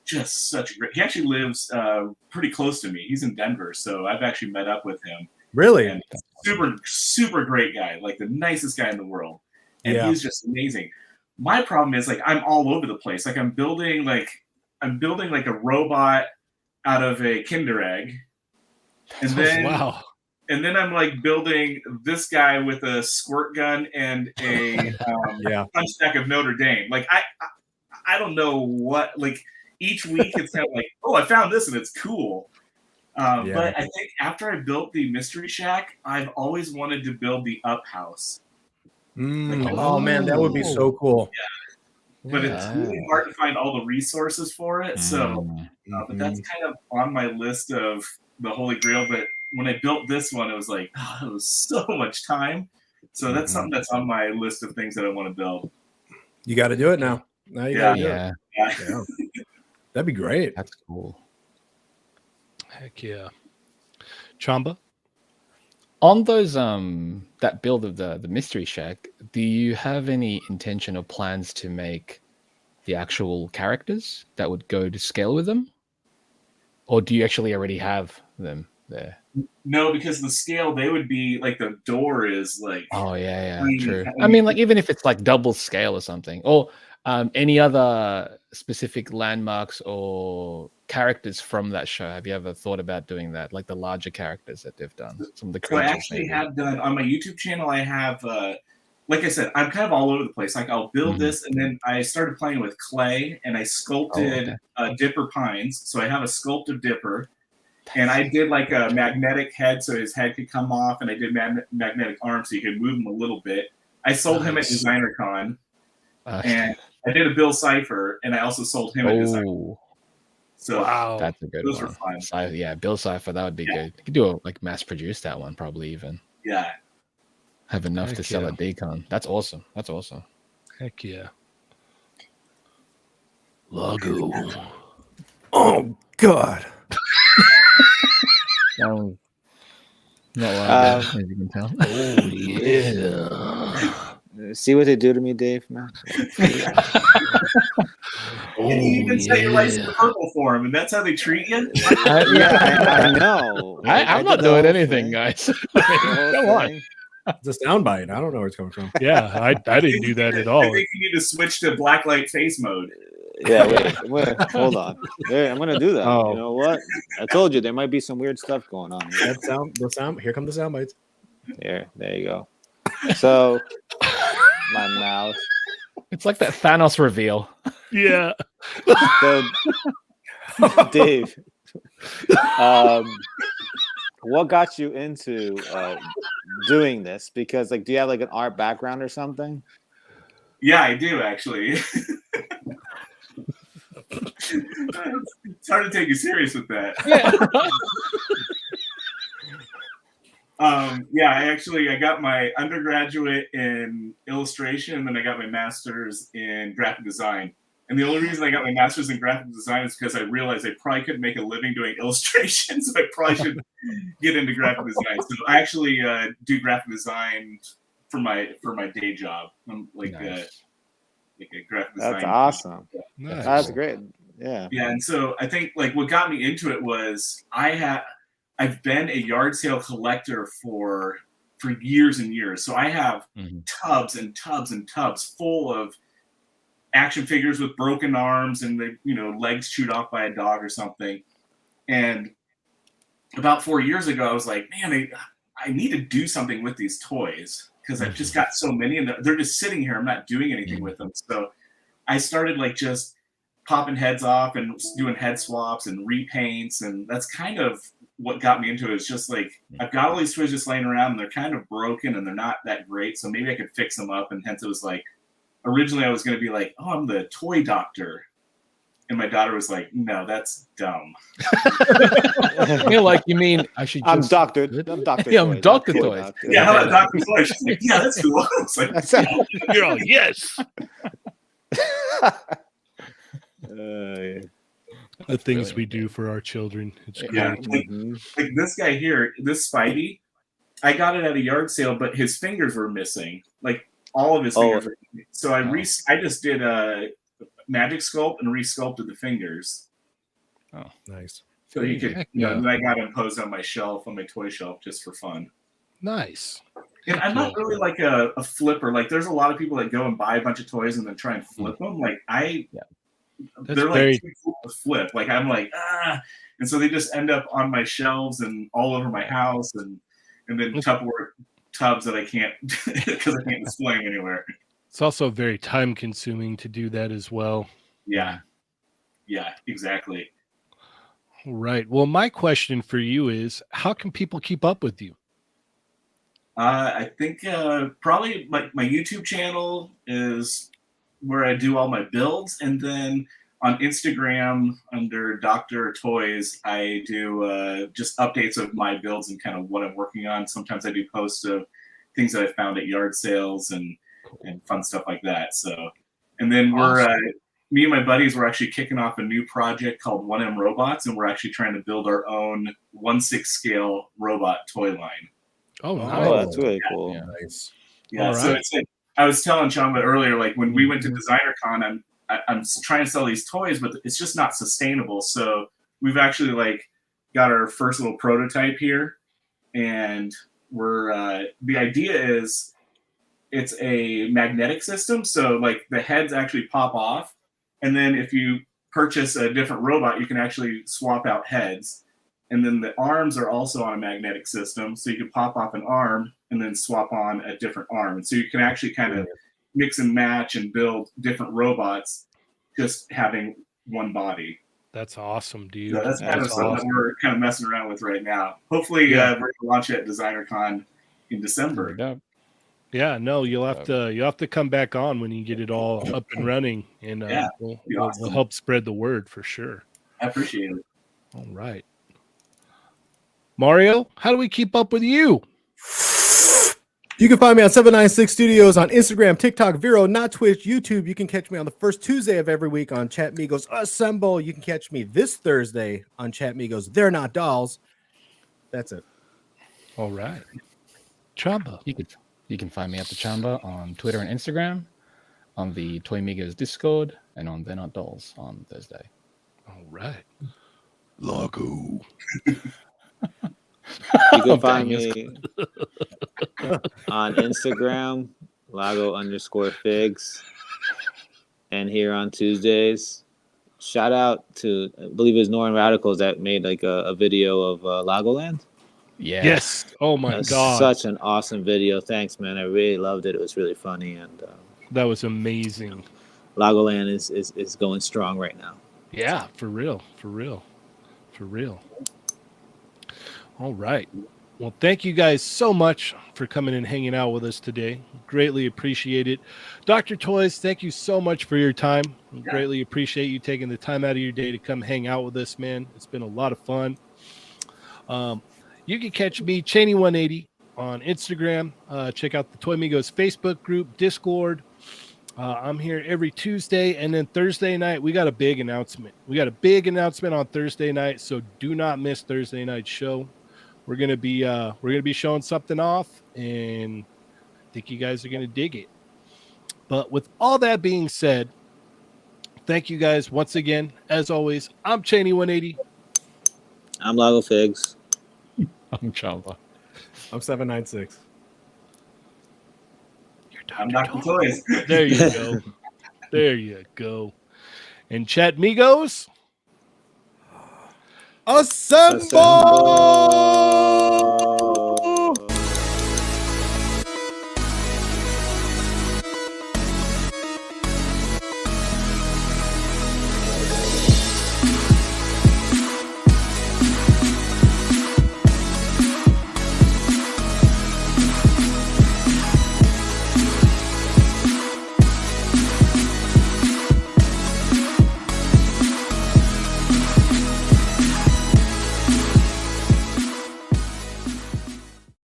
Speaker 5: just such a great. He actually lives pretty close to me. He's in Denver, so I've actually met up with him.
Speaker 4: Really?
Speaker 5: And super great guy, like the nicest guy in the world, and he's just amazing. My problem is like I'm all over the place. Like I'm building like a robot out of a Kinder Egg, and then and then I'm like building this guy with a squirt gun and a punchback of Notre Dame. Like I don't know what. Like each week it's kind of like, oh, I found this and it's cool. But I think after I built the Mystery Shack, I've always wanted to build the Up House.
Speaker 4: Oh man, that would be so cool.
Speaker 5: Yeah. But it's really hard to find all the resources for it. So but that's kind of on my list of the Holy Grail. But when I built this one, it was like, it was so much time. So that's something that's on my list of things that I want to build.
Speaker 4: You got to do it now. Now you got to do it.
Speaker 5: Yeah.
Speaker 4: That'd be great.
Speaker 3: That's cool.
Speaker 1: Heck yeah. Chamba?
Speaker 3: On those that build of the Mystery Shack, do you have any intention or plans to make the actual characters that would go to scale with them? Or do you actually already have them there?
Speaker 5: No, because the scale, they would be like the door is like.
Speaker 3: Oh yeah, true. I mean, like even if it's like double scale or something, or any other specific landmarks or characters from that show. Have you ever thought about doing that, like the larger characters that they've done? Some of the
Speaker 5: So I actually have done on my YouTube channel. I have, like I said, I'm kind of all over the place. Like I'll build this, and then I started playing with clay, and I sculpted Dipper Pines. So I have a sculpted Dipper. And I did like a magnetic head so his head could come off, and I did magnetic arms so you could move him a little bit. I sold him at DesignerCon, and I did a Bill Cipher, and I also sold him at DesignerCon. So
Speaker 3: that's a good one.
Speaker 5: Those were fun.
Speaker 3: Bill Cipher, that would be good. You could do like mass produce that one, probably even.
Speaker 5: Yeah.
Speaker 3: Have enough to sell at Decon. That's awesome. That's awesome.
Speaker 1: Heck yeah. Lago.
Speaker 4: Oh God.
Speaker 3: Not as you can tell.
Speaker 1: Oh yeah.
Speaker 2: See what they do to me, Dave? Man.
Speaker 5: You even set your license purple for him, and that's how they treat you?
Speaker 2: I know.
Speaker 3: I'm not doing anything, guys. Come on.
Speaker 4: It's a soundbite. I don't know where it's coming from.
Speaker 1: Yeah, I didn't do that at all.
Speaker 5: I think you need to switch to blacklight face mode.
Speaker 2: Yeah, wait, hold on. I'm gonna do that. You know what? I told you there might be some weird stuff going on here.
Speaker 4: The sound. Here come the sound bites.
Speaker 2: There you go. So my mouth.
Speaker 3: It's like that Thanos reveal.
Speaker 1: Yeah.
Speaker 2: So, Dave, what got you into doing this? Because do you have like an art background or something?
Speaker 5: Yeah, I do actually. It's hard to take you serious with that. I got my undergraduate in illustration, and then I got my master's in graphic design. And the only reason I got my master's in graphic design is because I realized I probably couldn't make a living doing illustrations. So I probably should get into graphic design. So I actually do graphic design for my day job. I'm like
Speaker 3: Nice.
Speaker 5: like a graphic design.
Speaker 2: That's awesome.
Speaker 1: Nice.
Speaker 2: That's great. Yeah.
Speaker 5: Yeah, and so I think like what got me into it was I've been a yard sale collector for years and years. So I have tubs and tubs and tubs full of action figures with broken arms and the legs chewed off by a dog or something. And about 4 years ago, I was like, man, I need to do something with these toys because I've just got so many and they're just sitting here. I'm not doing anything with them. So I started like just popping heads off and doing head swaps and repaints. And that's kind of what got me into it. It's just like, I've got all these toys just laying around and they're kind of broken and they're not that great. So maybe I could fix them up. And hence it was like, originally I was going to be like, oh, I'm the toy doctor. And my daughter was like, no, that's dumb.
Speaker 3: Like, you mean I should
Speaker 2: I'm
Speaker 3: just...
Speaker 2: Dr. Toys.
Speaker 3: Yeah, I'm Dr. Toys.
Speaker 5: Yeah, how about Dr. Toy? She's like, yeah, that's cool. I was like,
Speaker 1: You're all, yes. The things we do for our children. It's great.
Speaker 5: yeah. Like this guy here, this Spidey, I got it at a yard sale, but his fingers were missing. Like all of his fingers were missing. So I just did a magic sculpt and resculpted the fingers.
Speaker 3: Oh,
Speaker 4: Nice.
Speaker 5: So you could, and I got him posed on my shelf, on my toy shelf, just for fun.
Speaker 1: Nice.
Speaker 5: And I'm not really like a flipper. Like there's a lot of people that go and buy a bunch of toys and then try and flip them. Like they're like too cool to flip. Like I'm like, and so they just end up on my shelves and all over my house and then Tupperware tubs that I can't because I can't display them anywhere.
Speaker 1: It's also very time consuming to do that as well.
Speaker 5: Yeah, exactly.
Speaker 1: Right. Well, my question for you is, how can people keep up with you?
Speaker 5: I think probably my YouTube channel is where I do all my builds, and then on Instagram under Dr. Toys, I do just updates of my builds and kind of what I'm working on. Sometimes I do posts of things that I found at yard sales and fun stuff like that. So, and then me and my buddies were actually kicking off a new project called 1M Robots, and we're actually trying to build our own 1/6 scale robot toy line.
Speaker 1: Oh,
Speaker 2: nice. Oh, that's really cool.
Speaker 4: Yeah, nice.
Speaker 5: Yeah, so it's like, I was telling Chamba earlier, like when we went to DesignerCon, I'm trying to sell these toys, but it's just not sustainable. So we've actually like got our first little prototype here, and we're the idea is it's a magnetic system. So like the heads actually pop off, and then if you purchase a different robot, you can actually swap out heads. And then the arms are also on a magnetic system, so you can pop off an arm and then swap on a different arm. And so you can actually kind of mix and match and build different robots just having one body.
Speaker 1: That's awesome, dude.
Speaker 5: So that's kind of something that we're kind of messing around with right now. Hopefully, we're going to launch it at DesignerCon in December.
Speaker 1: Yeah, no, you'll have to come back on when you get it all up and running, and we'll help spread the word for sure.
Speaker 5: I appreciate it.
Speaker 1: All right. Mario, how do we keep up with you?
Speaker 4: You can find me on 796 Studios on Instagram, TikTok, Vero, not Twitch, YouTube. You can catch me on the first Tuesday of every week on Chatmigos Assemble. You can catch me this Thursday on Chatmigos They're Not Dolls. That's it.
Speaker 1: All right. Chamba.
Speaker 3: You can find me at the Chamba on Twitter and Instagram, on the Toymigos Discord, and on They're Not Dolls on Thursday.
Speaker 1: All right. Lago.
Speaker 2: You can find me on Instagram, Lago_figs, and here on Tuesdays. Shout out to, I believe it was Northern Radicals that made like a video of Lagoland.
Speaker 3: Yeah.
Speaker 1: Yes. Oh my God.
Speaker 2: Such an awesome video. Thanks, man. I really loved it. It was really funny, and
Speaker 1: that was amazing.
Speaker 2: Lagoland is going strong right now.
Speaker 1: Yeah, for real. All right. Well, thank you guys so much for coming and hanging out with us today. Greatly appreciate it. Dr. Toys, thank you so much for your time. Greatly appreciate you taking the time out of your day to come hang out with us, man. It's been a lot of fun. You can catch me, Cheney180, on Instagram. Check out the Toymigos Facebook group, Discord. I'm here every Tuesday, and then Thursday night we got a big announcement. We got a big announcement on Thursday night, so do not miss Thursday night's show. We're gonna be showing something off, and I think you guys are gonna dig it. But with all that being said, thank you guys once again. As always, I'm Cheney 180.
Speaker 2: I'm Lago Figs.
Speaker 3: I'm Chamba.
Speaker 4: I'm 796.
Speaker 5: I'm Dr. Toys.
Speaker 1: There you go. There you go. And Chatmigos.
Speaker 4: Assemble!
Speaker 2: Assemble!